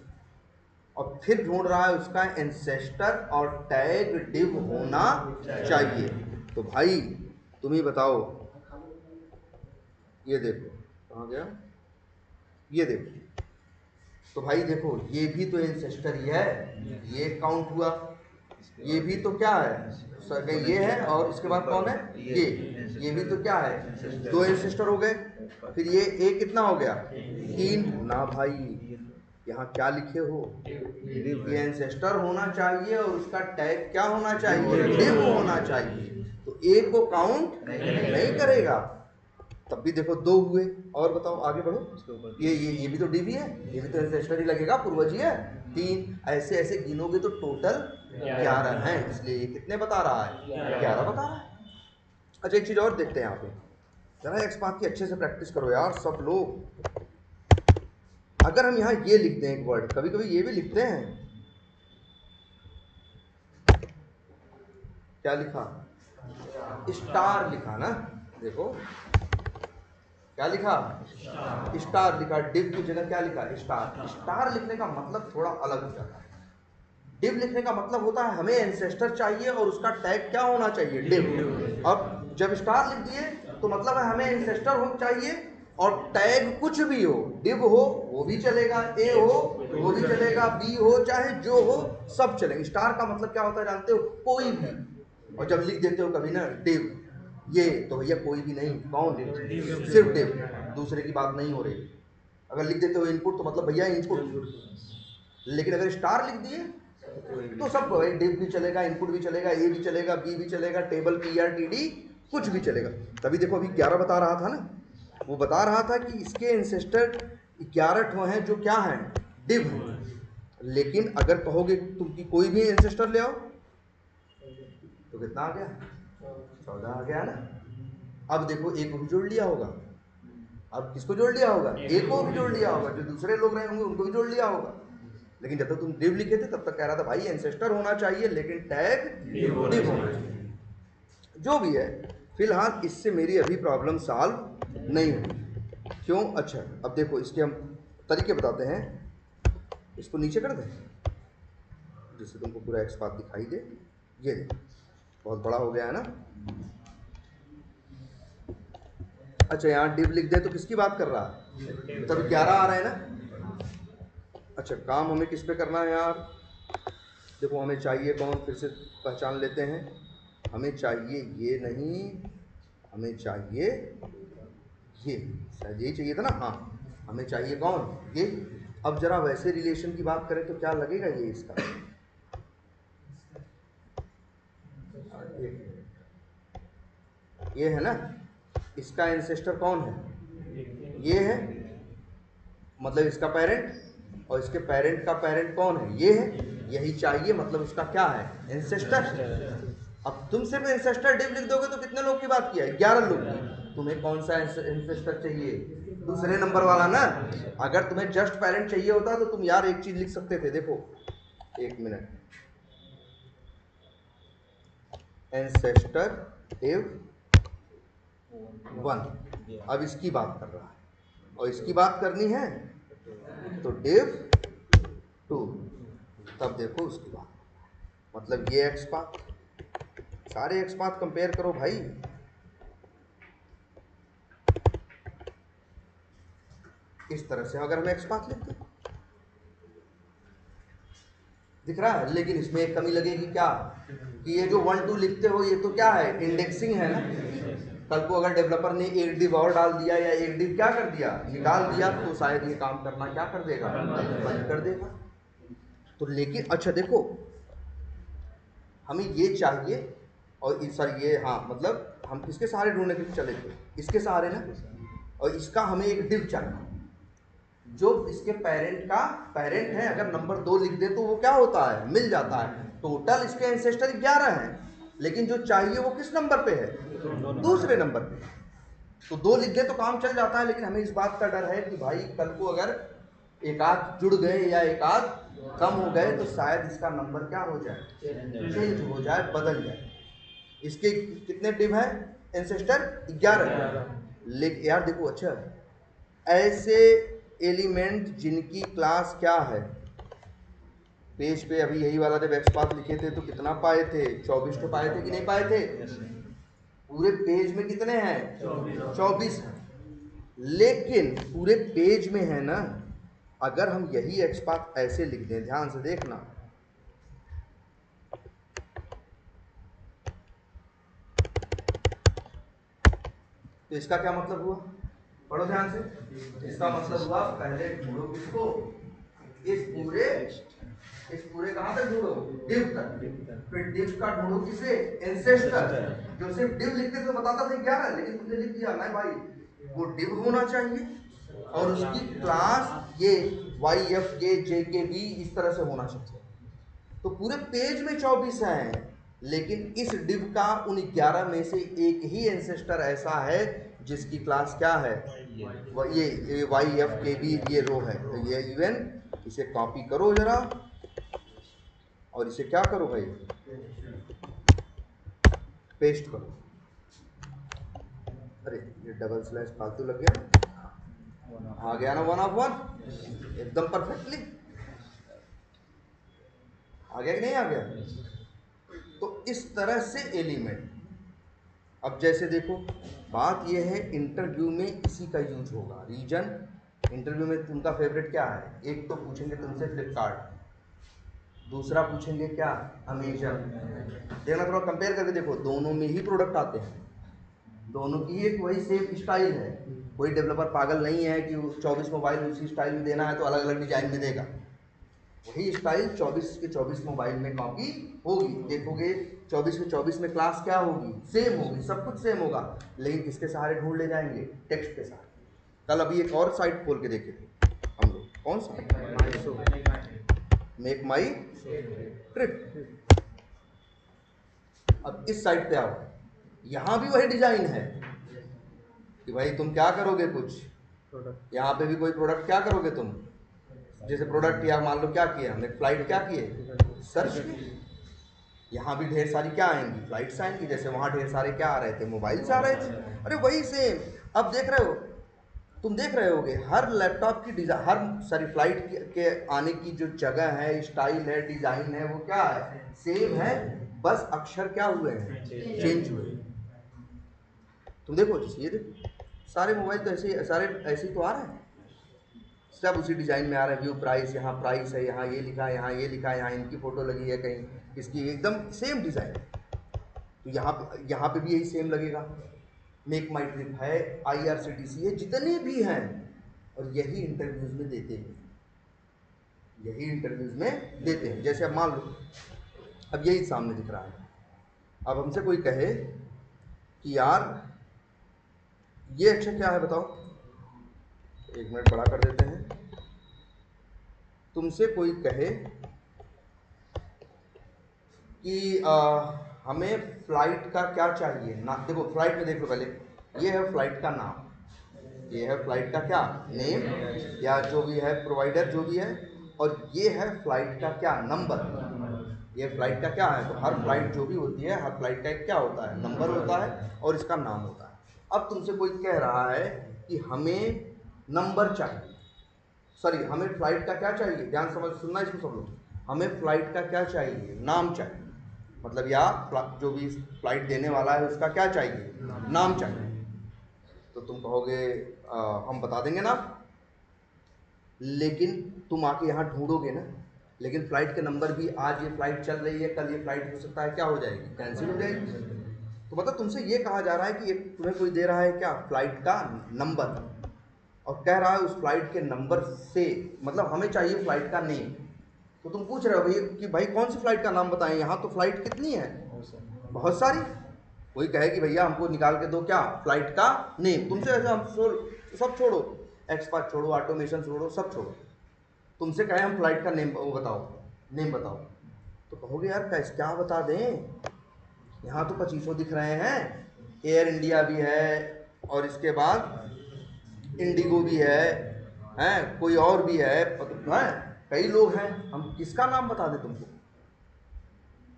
और फिर ढूंढ रहा है उसका एंसेस्टर और टैग डिव होना चाहिए। तो भाई तुम ही बताओ, ये देखो कहाँ गया, ये देखो, तो भाई देखो ये भी तो एंसेस्टर ही है, ये काउंट हुआ, ये भी तो क्या है, ये है, और इसके बाद कौन है, ये भी तो क्या है, 2 एंसेस्टर हो गए। फिर ये कितना हो गया, 3 ना भाई, यहाँ क्या लिखे हो, ये एंसेस्टर होना चाहिए और उसका टैग क्या होना चाहिए, डिव होना चाहिए। तो ए को काउंट नहीं करेगा, तब भी देखो 2 हुए। और बताओ आगे बढ़ो, ये भी तो डिव ही है, ये भी तो एंसेस्टर ही लगेगा, पूर्वज ही है। 3 ऐसे ऐसे गिनोगे तो टोटल 11 हैं, इसलिए ये कितने बता रहा है, 11 बता रहा है। अच्छा एक चीज और देखते हैं यहाँ पे, जरा एक्स पाथ की अच्छे से प्रैक्टिस करो यार सब लोग। अगर हम यहाँ ये लिखते हैं एक वर्ड, कभी कभी ये भी लिखते हैं, क्या लिखा, स्टार लिखा ना, देखो क्या लिखा, स्टार लिखा, डिव की जगह क्या लिखा, स्टार। स्टार लिखने का मतलब थोड़ा अलग हो जाता है। डिव लिखने का मतलब होता है हमें एंसेस्टर चाहिए और उसका टैग क्या होना चाहिए, डिव। अब जब स्टार लिख दिए तो मतलब है हमें एंसेस्टर हो चाहिए और टैग कुछ भी हो, डिव हो वो भी चलेगा, ए हो वो भी चलेगा, बी हो चाहे जो हो सब चलेगा। स्टार का मतलब क्या होता है जानते हो, कोई भी। और जब लिख देते हो कभी ना डिव ये, तो भैया कोई भी नहीं, कौन, सिर्फ डिव, दूसरे की बात नहीं हो रही। अगर लिख देते हो इनपुट तो मतलब भैया इनपुट। लेकिन अगर स्टार लिख दिए तो सब डिव भी चलेगा, इनपुट भी चलेगा, ए भी चलेगा, बी भी चलेगा, टेबल PRTD कुछ भी चलेगा। तभी देखो अभी 11 बता रहा था ना, वो बता रहा था कि इसके एंसेस्टर 11 हैं जो क्या हैं, डिव हैं। लेकिन अगर कहोगे तुम कि कोई भी एंसेस्टर ले आओ तो कितना आ गया, 14 आ गया ना। अब देखो ए को भी जोड़ लिया होगा, अब किसको जोड़ लिया होगा, ए को भी जोड़ लिया होगा, जो दूसरे लोग रहे होंगे उनको भी जोड़ लिया होगा। लेकिन जब तक तुम डिव लिखे थे तब तक कह रहा था भाई एंसेस्टर होना चाहिए लेकिन टैग डिव होना चाहिए। जो भी है फिलहाल इससे मेरी अभी प्रॉब्लम सॉल्व नहीं हुई। क्यों, अच्छा अब देखो इसके हम तरीके बताते हैं। इसको नीचे कर दें जिससे तुमको पूरा एक्स पाथ दिखाई दे। ये देखो बहुत बड़ा हो गया है ना। अच्छा यहाँ डिव लिख दे तो किसकी बात कर रहा है, तब 11 आ रहे हैं ना। अच्छा काम हमें किस पे करना है यार, देखो हमें चाहिए कौन, फिर से पहचान लेते हैं। हमें चाहिए ये नहीं, हमें चाहिए ये, शायद यही चाहिए था ना, हाँ हमें चाहिए कौन, ये। अब जरा वैसे रिलेशन की बात करें तो क्या लगेगा ये इसका, ये है ना, इसका एंसेस्टर कौन है, ये है, मतलब इसका पेरेंट, और इसके पेरेंट का पेरेंट कौन है, ये है। यही चाहिए, मतलब उसका क्या है, एंसेस्टर। अब तुम सिर्फ एंसेस्टर डिव लिख दोगे तो कितने लोग की बात किया है, 11 लोग की। तुम्हें कौन सा एंसेस्टर चाहिए, दूसरे नंबर वाला ना। अगर तुम्हें जस्ट पेरेंट चाहिए होता तो तुम यार एक चीज लिख सकते थे, देखो एक मिनट, एंसेस्टर डिव 1, अब इसकी बात कर रहा है और इसकी बात करनी है तो डिव 2, तब देखो उसकी बात, मतलब ये एक्स पाथ, सारे एक्स पाथ कंपेयर करो भाई। इस तरह से अगर हम एक्स पाथ लिखते दिख रहा है, लेकिन इसमें एक कमी लगेगी क्या, कि ये जो 1 2 लिखते हो ये तो क्या है, इंडेक्सिंग है ना। कल को अगर डेवलपर ने एक डिव और डाल दिया या एक डिव क्या कर दिया, निकाल दिया, तो शायद ये काम करना क्या कर देगा, बंद कर देगा। तो लेकिन अच्छा देखो, हमें ये चाहिए और सर ये, हाँ मतलब हम किसके सहारे ढूंढने के चले थे, इसके सहारे ना, और इसका हमें एक डिव चाहिए जो इसके पेरेंट का पेरेंट है। अगर नंबर 2 लिख दे तो वो क्या होता है, मिल जाता है। टोटल इसके एंसेस्टर 11 हैं, लेकिन जो चाहिए वो किस नंबर पे है, दूसरे नंबर पे। तो 2 लिख दे तो काम चल जाता है, लेकिन हमें इस बात का डर है कि भाई कल को अगर एक आध जुड़ गए या एक आध कम हो गए तो शायद इसका नंबर क्या हो जाए, चेंज हो जाए, बदल जाए। इसके कितने डिव हैं एंसेस्टर, 11। लेकिन यार देखो, अच्छा ऐसे एलिमेंट जिनकी क्लास क्या है, पेज पे अभी यही वाला जब एक्स पाथ लिखे थे तो कितना पाए थे, 24 तो पाए थे कि नहीं पाए थे, पूरे पेज में कितने हैं, 24 हैं। लेकिन पूरे पेज में है ना, अगर हम यही एक्स पाथ ऐसे लिख दें, ध्यान से देखना, तो इसका क्या मतलब हुआ, पढ़ो ध्यान से। इसका मतलब हुआ पहले ढूंढो किसको, इस पूरे कहां तक ढूंढो, डिव तक। फिर डिव का ढूंढो किसे, एंसेस्टर। जो सिर्फ डिव लिखते तो बताता था 11, लेकिन तुमने लिख दिया नहीं भाई, वो डिव होना चाहिए और उसकी क्लास ये वाई एफ के जे के बी इस तरह से होना चाहिए। तो पूरे पेज में 24 हैं, लेकिन इस डिव का उन 11 में से एक ही एंसेस्टर ऐसा है जिसकी क्लास क्या है, ये वाई एफ के बी, ये रो है। तो ये इवन इसे कॉपी करो जरा और इसे क्या करो भाई, पेस्ट करो। अरे ये डबल स्लैश फालतू लग गया, आ गया ना 1 ऑफ 1 एकदम परफेक्टली आ गया कि नहीं आ गया। तो इस तरह से एलिमेंट, अब जैसे देखो बात यह है, इंटरव्यू में इसी का यूज होगा, रीजन। इंटरव्यू में तुमका फेवरेट क्या है, एक तो पूछेंगे तुमसे फ्लिपकार्ट, दूसरा पूछेंगे क्या, अमेजन। देखना थोड़ा कंपेयर करके देखो, दोनों में ही प्रोडक्ट आते हैं, दोनों की एक वही सेम स्टाइल है। कोई डेवलपर पागल नहीं है कि 24 मोबाइल उसी स्टाइल में देना है तो अलग अलग डिजाइन में देगा। वही स्टाइल 24 के 24 मोबाइल में कॉपी होगी। देखोगे 24 के 24 में क्लास क्या होगी, सेम होगी, सब कुछ सेम होगा, लेकिन किसके सहारे ढूंढ ले जाएंगे, टेक्स्ट के सहारे। कल अभी एक और साइट खोल के देखे थे हम लोग, कौन सा, मेक माई ट्रिप। अब इस साइट पे आओ, यहाँ भी वही डिजाइन है कि भाई तुम क्या करोगे, कुछ यहाँ पे भी कोई प्रोडक्ट क्या करोगे तुम, जैसे प्रोडक्ट या मान लो क्या किए हमने, फ्लाइट क्या किए, सर्च किए। यहाँ भी ढेर सारी क्या आएंगी, फ्लाइट्स आएंगी, जैसे वहाँ ढेर सारे क्या आ रहे थे, मोबाइल्स आ रहे थे। अरे वही सेम। अब देख रहे हो, तुम देख रहे होगे हर लैपटॉप की डिजाइन, हर सारी फ्लाइट के आने की जो जगह है, स्टाइल है, डिजाइन है, वो क्या है, सेम है, बस अक्षर क्या हुए हैं, चेंज हुए। तुम देखो ये देखो, सारे मोबाइल तो ऐसे, सारे ऐसे ही तो आ रहे हैं, सब उसी डिजाइन में आ रहा है। व्यू प्राइस, यहाँ प्राइस है, यहाँ ये लिखा है, यहाँ ये लिखा है, यहाँ इनकी फोटो लगी है, कहीं इसकी, एकदम सेम डिजाइन। तो यहाँ पे भी यही सेम लगेगा। मेक माई ट्रिप है, IRCTC है, जितने भी हैं, और यही इंटरव्यूज में देते हैं, यही इंटरव्यूज में देते हैं। जैसे अब मान लो, अब यही सामने दिख रहा है, अब हमसे कोई कहे कि यार ये अच्छा क्या है बताओ, 1 मिनट बड़ा कर देते हैं। तुमसे कोई कहे कि हमें फ्लाइट का क्या चाहिए ना, देखो फ्लाइट में देख लो पहले, ये है फ्लाइट का नाम, ये है फ्लाइट का क्या नेम या जो भी है प्रोवाइडर जो भी है, और ये है फ्लाइट का क्या नंबर। ये फ्लाइट का क्या है, तो हर फ्लाइट जो भी होती है, हर फ्लाइट का एक क्या होता है, नंबर होता है और इसका नाम होता है। अब तुमसे कोई कह रहा है कि हमें नंबर चाहिए, सॉरी हमें फ्लाइट का क्या चाहिए, ध्यान समझ सुनना इसको सब लोग, हमें फ्लाइट का क्या चाहिए, नाम चाहिए, मतलब या जो भी फ्लाइट देने वाला है उसका क्या चाहिए, नाम चाहिए। तो तुम कहोगे हम बता देंगे ना, लेकिन तुम आके यहाँ ढूंढोगे ना, लेकिन फ्लाइट के नंबर भी, आज ये फ्लाइट चल रही है, कल ये फ्लाइट हो सकता है क्या हो जाएगी, कैंसिल हो जाएगी। तो मतलब तुमसे ये कहा जा रहा है कि एक तुम्हें कोई दे रहा है क्या, फ्लाइट का नंबर, और कह रहा है उस फ्लाइट के नंबर से, मतलब हमें चाहिए फ्लाइट का नेम। तो तुम पूछ रहे हो भाई कि भाई कौन सी फ्लाइट का नाम बताएं, यहाँ तो फ्लाइट कितनी है, बहुत सारी। कोई कहे कि भैया हमको निकाल के दो क्या, फ्लाइट का नेम। तुमसे ऐसे हम सब छोड़ो, एक्सपर्ट छोड़ो, ऑटोमेशन छोड़ो, सब छोड़ो, तुमसे कहे हम फ्लाइट का नेम वो बताओ, नेम बताओ, तो कहोगे यार कैसे क्या बता दें, यहाँ तो 2500 दिख रहे हैं, एयर इंडिया भी है और इसके बाद इंडिगो भी है कोई और भी है, कई लोग हैं, हम किसका नाम बता दें तुमको,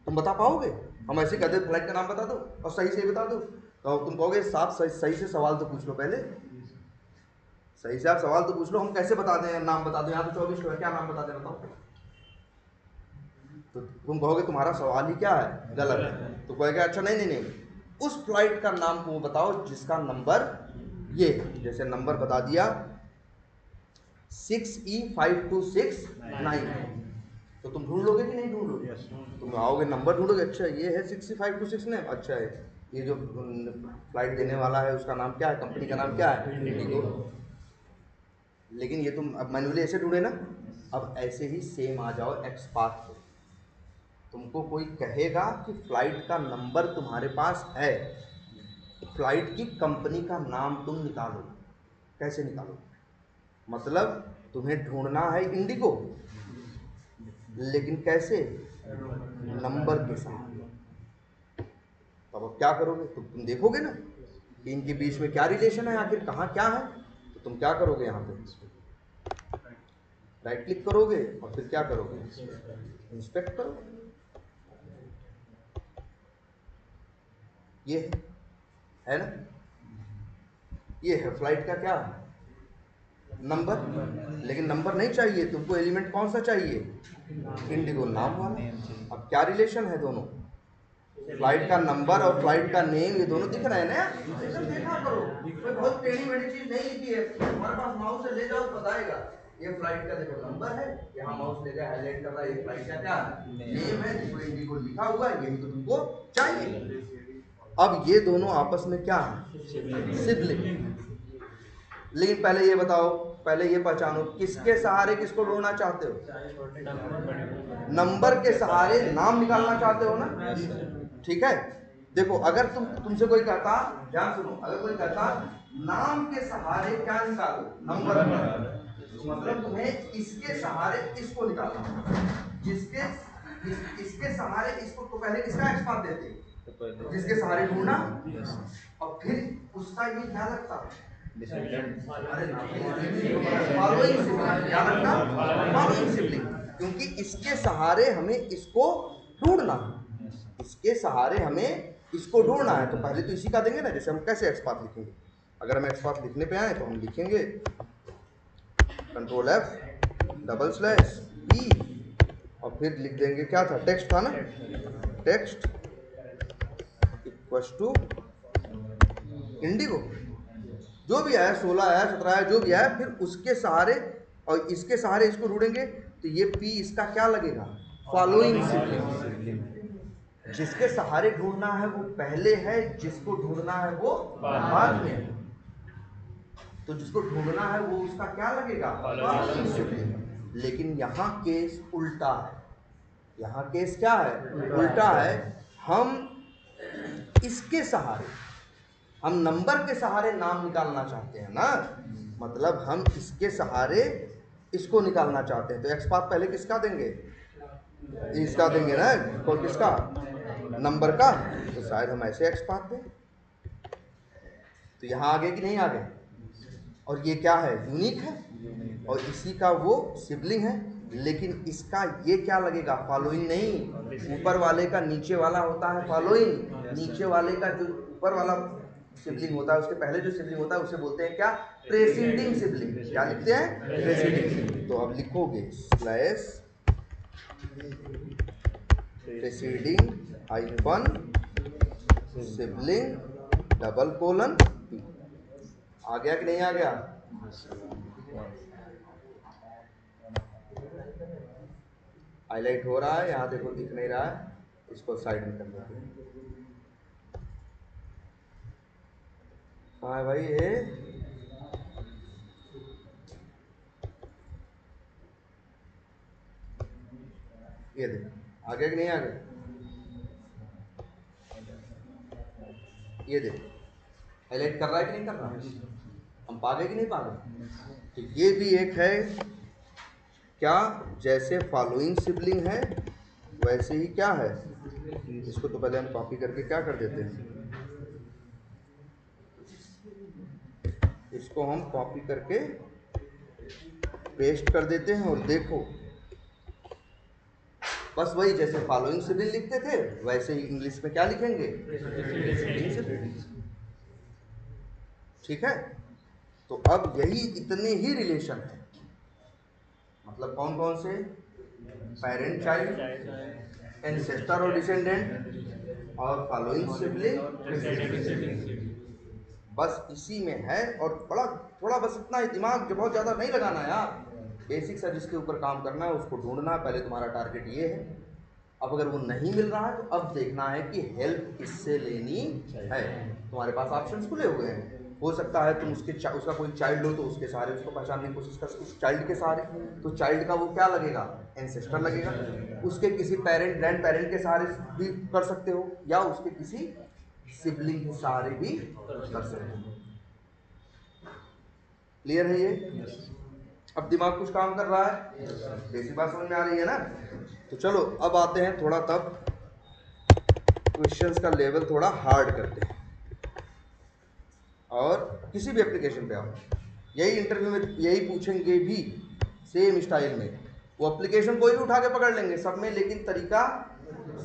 तुम बता पाओगे? हम ऐसे कहते फ्लाइट का नाम बता दो और सही से बता दो, तो तुम कहोगे साफ सही से सवाल तो पूछ लो, पहले सही से आप सवाल तो पूछ लो, हम कैसे बता दें, नाम बता दो, यहाँ तो 24 है, क्या नाम बता दें बताओ। तो तुम कहोगे तुम्हारा सवाल ही क्या है, गलत है। तो कहोगे अच्छा नहीं नहीं नहीं, उस फ्लाइट का नाम वो बताओ जिसका नंबर ये, जैसे नंबर बता दिया 6E5269, तो तुम ढूंढ लोगे कि नहीं ढूंढ लोगे? तुम आओगे नंबर ढूंढोगे, अच्छा ये है 6E5269, अच्छा है ये जो फ्लाइट देने वाला है उसका नाम क्या है, कंपनी का नाम क्या है, इंडिगो। लेकिन ये तुम अब मैन्युअली ऐसे ढूंढे ना, अब ऐसे ही सेम आ जाओ एक्सपाथ पे, तुमको कोई कहेगा कि फ्लाइट का नंबर तुम्हारे पास है, फ्लाइट की कंपनी का नाम तुम निकालो, कैसे निकालो, मतलब तुम्हें ढूंढना है इंडिगो, लेकिन कैसे, नंबर के साथ। तब अब क्या करोगे, तुम देखोगे ना कि इनके बीच में क्या रिलेशन है, आखिर कहाँ क्या है, तो तुम क्या करोगे, यहाँ पे राइट क्लिक करोगे और फिर क्या करोगे, इंस्पेक्ट करो। ये है ना, ये है फ्लाइट का क्या नंबर, लेकिन नंबर नहीं चाहिए तुमको, एलिमेंट कौन सा चाहिए, इंडिगो नाम वाला। अब क्या रिलेशन है दोनों, फ्लाइट का नंबर और फ्लाइट का नेम, ये दोनों दिख रहे हैं ना, एकदम देखा करो, कोई बहुत टेढ़ी मेढ़ी चीज नहीं लिखी है, हमारे पास माउस से ले जाओ बताएगा, ये फ्लाइट का देखो नंबर है, यहाँ माउस ले गया हाईलाइट कर रहा है, ये फ्लाइट का क्या नेम है जिसको इंडिगो लिखा हुआ है, यही तो तुमको चाहिए। अब ये दोनों आपस में क्या है, सिबलिंग। लेकिन पहले ये बताओ, पहले ये पहचानो किसके सहारे किसको ढूंढना चाहते हो, नंबर के सहारे नाम निकालना चाहते हो ना, ठीक है। देखो अगर तुमसे कोई कहता, ध्यान सुनो, अगर कोई कहता नाम के सहारे क्या निकालो, नंबर, तो मतलब तुम्हें इसके सहारे इसको निकालना, इसके सहारे इसको, तो पहले किसका एक्सपाथ देते, जिसके सहारे ढूंढना, और फिर उसका ये क्या लगता, फॉलोइंग सिबलिंग, क्योंकि इसके सहारे हमें इसको ढूंढना, इसके सहारे हमें इसको ढूंढना है, तो पहले तो इसी का देंगे ना। जैसे हम कैसे एक्सपाथ लिखेंगे, अगर हम एक्सपाथ लिखने पे आए तो हम लिखेंगे Ctrl F /E और फिर लिख देंगे, क्या था, टेक्स्ट था ना, टेक्स्ट इक्वल्स टू इंडिगो, जो भी है 16 है 17 है जो भी है, फिर उसके सहारे और इसके सहारे इसको ढूंढेंगे, तो ये P इसका क्या लगेगा, फॉलोइंग सिबलिंग, जिसके सहारे ढूंढना है वो पहले है, जिसको ढूंढना है वो बाद में, तो जिसको ढूंढना है वो उसका क्या लगेगा, फॉलोइंग सिबलिंग। लेकिन यहाँ केस उल्टा है, यहाँ केस क्या है, उल्टा है, हम इसके सहारे, हम नंबर के सहारे नाम निकालना चाहते हैं ना, मतलब हम इसके सहारे इसको निकालना चाहते हैं, तो एक्सपाथ पहले किसका देंगे, इसका देंगे ना, और किसका, नंबर का, तो शायद हम ऐसे एक्सपाथ दें। तो यहाँ आ गए कि नहीं आ गए, और ये क्या है, यूनिक है, और इसी का वो सिबलिंग है। लेकिन इसका ये क्या लगेगा, फॉलोइंग नहीं, ऊपर वाले का नीचे वाला होता है फॉलोइंग, नीचे वाले का जो ऊपर वाला सिबलिंग होता है उसके पहले जो सिबलिंग होता है उसे बोलते हैं क्या, प्रेसीडिंग सिबलिंग। क्या लिखते हैं, प्रेसीडिंग। तो अब लिखोगे slash proceeding hyphen sibling double colon P. आ गया कि नहीं आ गया? हाईलाइट हो रहा है, यहाँ देखो दिख नहीं रहा है, इसको साइड में कर देते हैं। कहाँ है भाई ये देखो आ गया कि नहीं आ गया? ये देखो हाईलाइट कर रहा है कि नहीं कर रहा? हम पा गए कि नहीं पा गए? तो ये भी एक है क्या, जैसे फॉलोइंग सिबलिंग है वैसे ही क्या है, इसको तो पहले हम कॉपी करके क्या कर देते हैं, इसको हम कॉपी करके पेस्ट कर देते हैं। और देखो बस वही जैसे फॉलोइंग सिबलिंग लिखते थे वैसे ही इंग्लिश में क्या लिखेंगे, ठीक है। तो अब यही इतने ही रिलेशन है, मतलब कौन कौन से, पेरेंट चाइल्ड, एंसेस्टर और डिसेंडेंट, और फॉलोइंग सिबलिंग, बस इसी में है। और बड़ा थोड़ा बस इतना ही, दिमाग जो बहुत ज़्यादा नहीं लगाना है यार, बेसिक्स है जिसके ऊपर काम करना है उसको ढूंढना है। पहले तुम्हारा टारगेट ये है। अब अगर वो नहीं मिल रहा है तो अब देखना है कि हेल्प किससे लेनी है। तुम्हारे पास ऑप्शंस खुले हुए हैं, हो सकता है तुम उसका कोई चाइल्ड हो तो उसके सहारे उसको पहचानने की कोशिश कर, उस चाइल्ड के सहारे, तो चाइल्ड का वो क्या लगेगा, एंसेस्टर लगेगा। उसके किसी पेरेंट ग्रैंड पेरेंट के सहारे भी कर सकते हो, या उसके किसी सिबलिंग के सहारे भी कर सकते हो। क्लियर है ये? अब दिमाग कुछ काम कर रहा है, बेसिक बात समझ में आ रही है ना? तो चलो अब आते हैं थोड़ा, तब क्वेश्चंस का लेवल थोड़ा हार्ड करते हैं। और किसी भी एप्लीकेशन पे आओ, यही इंटरव्यू में यही पूछेंगे भी सेम स्टाइल में। वो एप्लीकेशन कोई भी उठा के पकड़ लेंगे सब में, लेकिन तरीका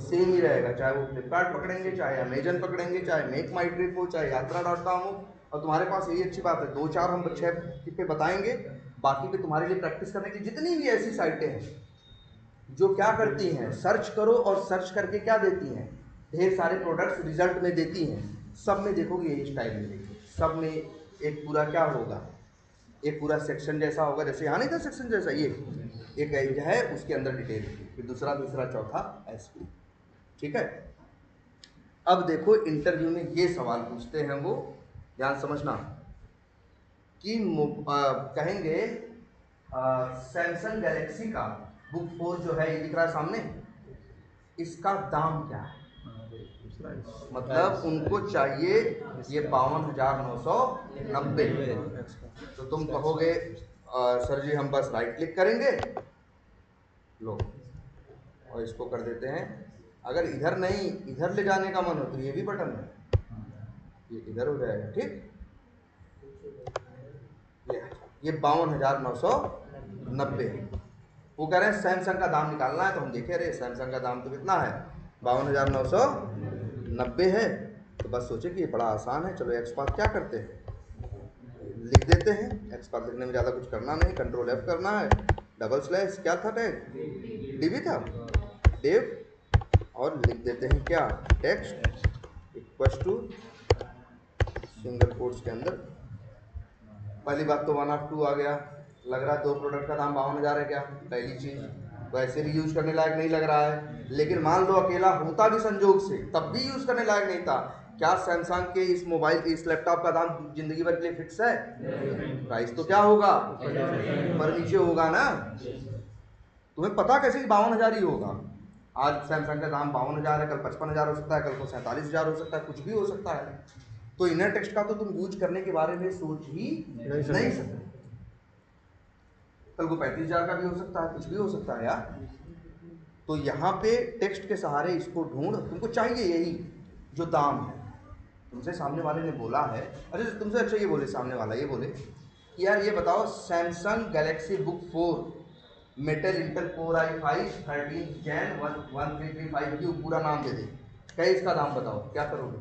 सेम ही रहेगा। चाहे वो फ्लिपकार्ट पकड़ेंगे, चाहे अमेजन पकड़ेंगे, चाहे मेक माई ट्रिप हो, चाहे यात्रा.com हो। और तुम्हारे पास यही अच्छी बात है, 2-4 हम 6 पे बताएंगे, बाकी पे तुम्हारे लिए प्रैक्टिस करने की जितनी भी ऐसी साइटें हैं जो क्या करती हैं, सर्च करो और सर्च करके क्या देती हैं, ढेर सारे प्रोडक्ट्स रिजल्ट में देती हैं। सब में देखोगे यही स्टाइल मिलेगी, सब में एक पूरा क्या होगा, एक पूरा सेक्शन जैसा होगा, जैसे यहाँ नहीं था सेक्शन जैसा, ये एक एज है उसके अंदर डिटेल, फिर दूसरा तीसरा चौथा ऐसे, ठीक है। अब देखो इंटरव्यू में ये सवाल पूछते हैं वो, ध्यान समझना, कि कहेंगे सैमसंग गैलेक्सी का बुक 4 जो है ये दिख रहा है सामने, इसका दाम क्या है, मतलब उनको चाहिए ये 52,990। तो तुम कहोगे सर जी हम बस राइट क्लिक करेंगे, लो और इसको कर देते हैं। अगर इधर नहीं इधर ले जाने का मन हो तो ये भी बटन है, ये इधर हो जाएगा, ठीक। ये 52,990। वो कह रहे हैं सैमसंग का दाम निकालना है, तो हम देखे अरे सैमसंग का दाम तो कितना है, 52,990 है। तो बस सोचे कि ये बड़ा आसान है, चलो एक्स पाथ क्या करते हैं, लिख देते हैं। एक्स पाथ लिखने में ज़्यादा कुछ करना नहीं, कंट्रोल F करना है, डबल स्लैश क्या था टैग, डीबी था, डेव, और लिख देते हैं क्या, text equals to single quotes के अंदर। पहली बात तो 1 ऑफ 2 आ गया, लग रहा है 2 प्रोडक्ट का दाम 52,000 है क्या, पहली चीज़। वैसे भी यूज करने लायक नहीं लग रहा है, लेकिन मान लो अकेला होता भी संजोग से तब भी यूज करने लायक नहीं था। क्या सैमसंग के इस मोबाइल इस लैपटॉप का दाम जिंदगी भर के लिए फिक्स है? प्राइस तो क्या होगा, ऊपर नीचे होगा ना। तुम्हें पता कैसे कि 52,000 ही होगा? आज सैमसंग का दाम 52,000 है, कल 55,000 हो सकता है, कल को 47,000 हो सकता है, कुछ भी हो सकता है। तो इनर टेक्स्ट का तो तुम यूज करने के बारे में सोच ही नहीं सकते। कल को 35,000 का भी हो सकता है, कुछ भी हो सकता है यार। तो यहाँ पे टेक्स्ट के सहारे इसको ढूंढ, तुमको चाहिए यही जो दाम है। तुमसे सामने वाले ने बोला है, अच्छा तुमसे, अच्छा ये बोले सामने वाला, ये बोले यार ये बताओ, Samsung Galaxy book 4 metal Intel core i5 13 Gen 1335U पूरा नाम दे दे, क्या इसका दाम बताओ, क्या करोगे?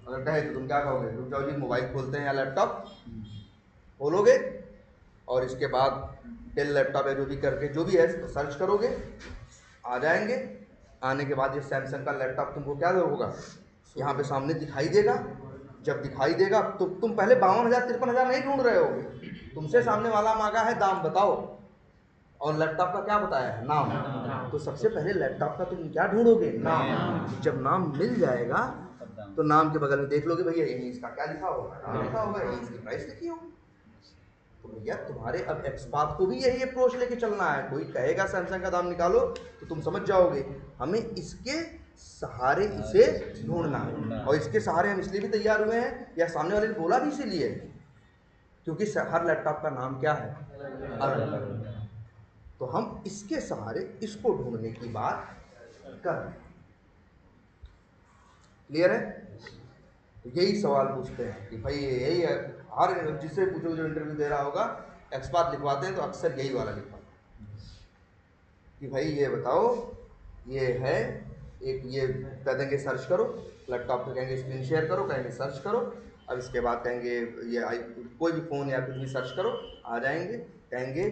अगर कहे तो तुम क्या कहोगे? रुक जाओ जी, मोबाइल खोलते हैं या लैपटॉप खोलोगे और इसके बाद डेल लैपटॉप है जो भी करके जो भी है तो सर्च करोगे, आ जाएंगे। आने के बाद ये सैमसंग का लैपटॉप तुमको क्या होगा, यहाँ पे सामने दिखाई देगा। जब दिखाई देगा तो तुम पहले 52,000 53,000 नहीं ढूंढ रहे होगे, तुमसे सामने वाला मांगा है दाम बताओ, और लैपटॉप का क्या बताया है, नाम। तो सबसे पहले लैपटॉप का तुम क्या ढूंढोगे, नाम। जब नाम मिल जाएगा तो नाम के बगल में देख लोगे भैया यही इसका क्या लिखा होगा, नाम लिखा होगा, यही इसकी प्राइस लिखी होगी। तो भैया तुम्हारे अब एक्सपर्ट को भी यही अप्रोच लेके चलना है। कोई कहेगा सैमसंग का दाम निकालो तो तुम समझ जाओगे हमें इसके सहारे इसे ढूंढना है। और इसके सहारे हम इसलिए भी तैयार हुए हैं, या सामने वाले ने बोला भी इसीलिए क्योंकि हर लैपटॉप का नाम क्या है, अलग अलग। तो हम इसके सहारे इसको ढूंढने की बात कर रहे हैं। क्लियर है? तो यही सवाल पूछते हैं कि भाई यही है, हर जिससे पूछो जो इंटरव्यू दे रहा होगा एक्सपर्ट लिखवाते हैं तो अक्सर यही वाला लिखवाते हैं कि भाई ये बताओ, ये है एक, ये कह देंगे सर्च करो, लैपटॉप पे कहेंगे स्क्रीन शेयर करो, कहेंगे सर्च करो, अब इसके बाद कहेंगे ये कोई भी फ़ोन या कुछ भी सर्च करो, आ जाएंगे, कहेंगे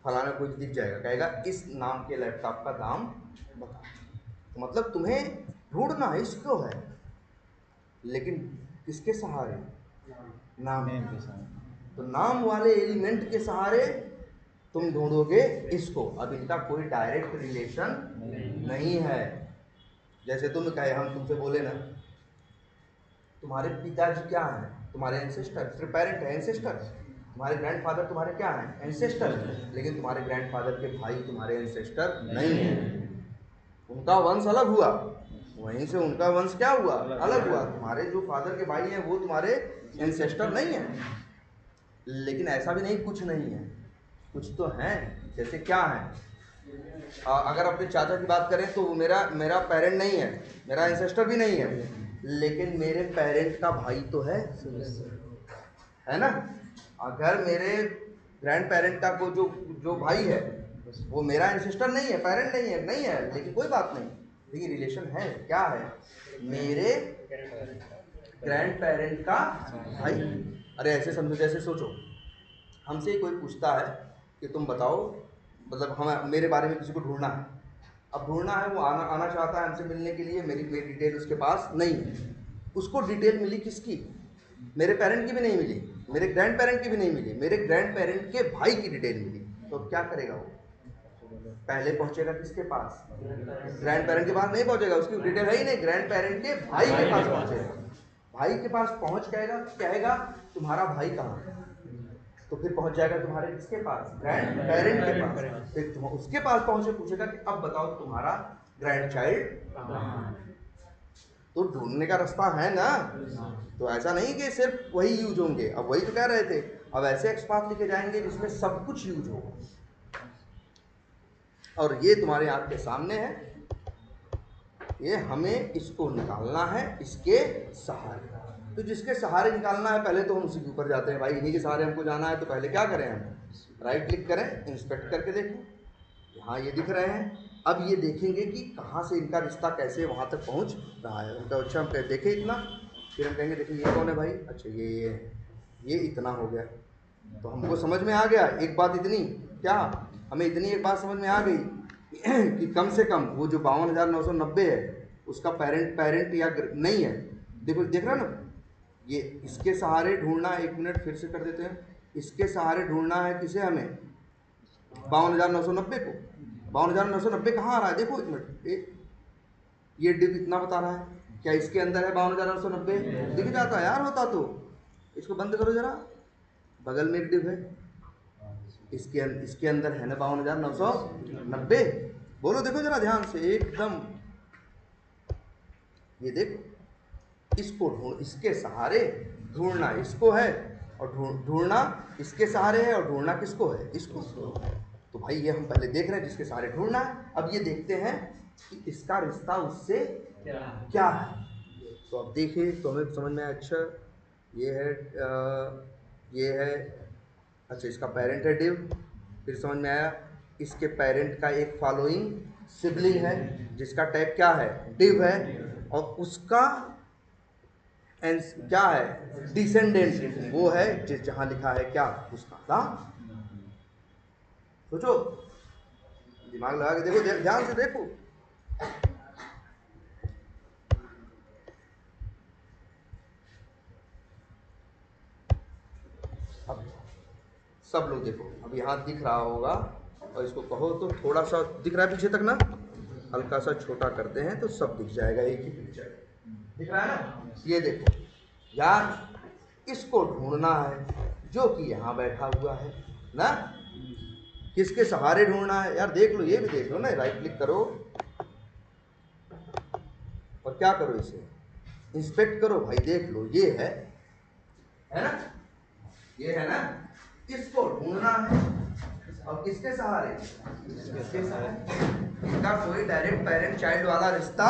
फलाना कुछ दिख जाएगा, कहेगा इस नाम के लैपटॉप का दाम बताओ। तो मतलब तुम्हें ढूंढना इसको है, लेकिन किसके सहारे, नाम के सहारे। तो नाम वाले एलिमेंट के सहारे तुम ढूंढोगे इसको। अब इनका कोई डायरेक्ट रिलेशन नहीं है। जैसे तुम कहे, हम तुमसे बोले ना तुम्हारे पिताजी क्या हैं, तुम्हारे एंसेस्टर, सिर्फ पेरेंट है, एंसेस्टर। तुम्हारे ग्रैंडफादर तुम्हारे क्या हैं, एंसेस्टर। लेकिन तुम्हारे ग्रैंडफादर के भाई तुम्हारे एंसेस्टर नहीं है, उनका वंश अलग हुआ, वहीं से उनका वंश क्या हुआ, अलग हुआ। तुम्हारे जो फादर के भाई हैं वो तुम्हारे एंसेस्टर नहीं है। लेकिन ऐसा भी नहीं कुछ नहीं है, कुछ तो हैं। जैसे क्या है, अगर अपने चाचा की बात करें तो वो मेरा पेरेंट नहीं है, मेरा एंसेस्टर भी नहीं है, लेकिन मेरे पेरेंट का भाई तो है ना। अगर मेरे ग्रैंड पेरेंट का को जो भाई है वो मेरा एंसेस्टर नहीं है, पेरेंट नहीं है, लेकिन कोई बात नहीं, लेकिन रिलेशन है। क्या है, मेरे ग्रैंड पेरेंट का भाई। अरे ऐसे समझो, जैसे सोचो हमसे कोई पूछता है कि तुम बताओ, मतलब हम मेरे बारे में किसी को ढूंढना है, अब ढूंढना है, वो आना चाहता है हमसे मिलने के लिए, मेरी डिटेल उसके पास नहीं है। उसको डिटेल मिली किसकी, मेरे पेरेंट की भी नहीं मिली, मेरे ग्रैंड पेरेंट की भी नहीं मिली, मेरे ग्रैंड पेरेंट के भाई की डिटेल मिली। तो क्या करेगा वो, पहले पहुंचेगा किसके पास, ग्रैंड पेरेंट के पास नहीं पहुंचेगा, उसकी डिटेल है ही नहीं, ग्रैंड पेरेंट के भाई के पास पहुंचेगा। भाई के पास पहुंच कहेगा तुम्हारा भाई कहाँ है, तो फिर पहुंच जाएगा तुम्हारे किसके पास, ग्रैंड पेरेंट के पास। फिर तुम उसके पास पहुंचे, पूछेगा कि अब बताओ तुम्हारा ग्रैंड चाइल्ड। तो ढूंढने का रास्ता है ना। तो ऐसा नहीं कि सिर्फ वही यूज होंगे, अब वही तो कह रहे थे, अब ऐसे एक्सपाथ लिखे जाएंगे जिसमें सब कुछ यूज होगा। और ये तुम्हारे आंख के सामने है, ये हमें इसको निकालना है इसके सहारे। तो जिसके सहारे निकालना है पहले तो हम उसी के ऊपर जाते हैं, भाई इन्हीं के सहारे हमको जाना है, तो पहले क्या करें, हम राइट क्लिक करें, इंस्पेक्ट करके देखें, हाँ ये दिख रहे हैं। अब ये देखेंगे कि कहाँ से इनका रिश्ता कैसे वहाँ तक पहुँच रहा है। तो अच्छा हम देखें इतना, फिर हम कहेंगे देखिए ये कौन है भाई, अच्छा ये इतना हो गया। तो हमको समझ में आ गया एक बात, इतनी क्या, हमें इतनी एक बात समझ में आ गई कि कम से कम वो जो 52,990 है उसका पेरेंट या नहीं है। देखो देख रहा ना, ये इसके सहारे ढूंढना है, 1 मिनट फिर से कर देते हैं, इसके सहारे ढूंढना है किसे, हमें 52,990 को। 52,990 कहाँ आ रहा है, देखो 1 मिनट, ये डिव इतना बता रहा है, क्या इसके अंदर है 52,990, दिख जाता यार, होता तो इसको बंद करो जरा, बगल में एक डिव है, इसके अंदर है ना 52,990, बोलो देखो जरा ध्यान से एकदम, ये देखो, इसको ढूंढ, इसके सहारे ढूंढना इसको है, और ढूंढना इसके सहारे है, और ढूंढना किसको है, इसको। तो भाई ये हम पहले देख रहे हैं जिसके सहारे ढूंढना है, अब ये देखते हैं कि इसका रिश्ता उससे क्या है। तो अब देखिए तो हमें समझ में आया, अच्छा ये है ये है, अच्छा इसका पेरेंट है डिव, फिर समझ में आया इसके पेरेंट का एक फॉलोइंग सिबलिंग है जिसका टैग क्या है, डिव है, और उसका क्या है, डिसेंडेंट वो है जिस जहां लिखा है क्या, उसका नाम। सोचो, दिमाग लगा के देखो, ध्यान से देखो। अब सब लोग देखो, अब यहाँ दिख रहा होगा, और इसको कहो तो थोड़ा सा दिख रहा है पीछे तक ना, हल्का सा छोटा करते हैं तो सब दिख जाएगा, एक ही पिक्चर दिख रहा है ना। ये देखो यार, इसको ढूंढना है जो कि यहाँ बैठा हुआ है ना, किसके सहारे ढूंढना है यार, देख लो, ये भी देख लो ना, राइट क्लिक करो और क्या करो, इसे इंस्पेक्ट करो भाई, देख लो ये है ना, ये है ना, इसको ढूंढना है, और किसके सहारे, इसके सहारे। इनका कोई डायरेक्ट पेरेंट चाइल्ड वाला रिश्ता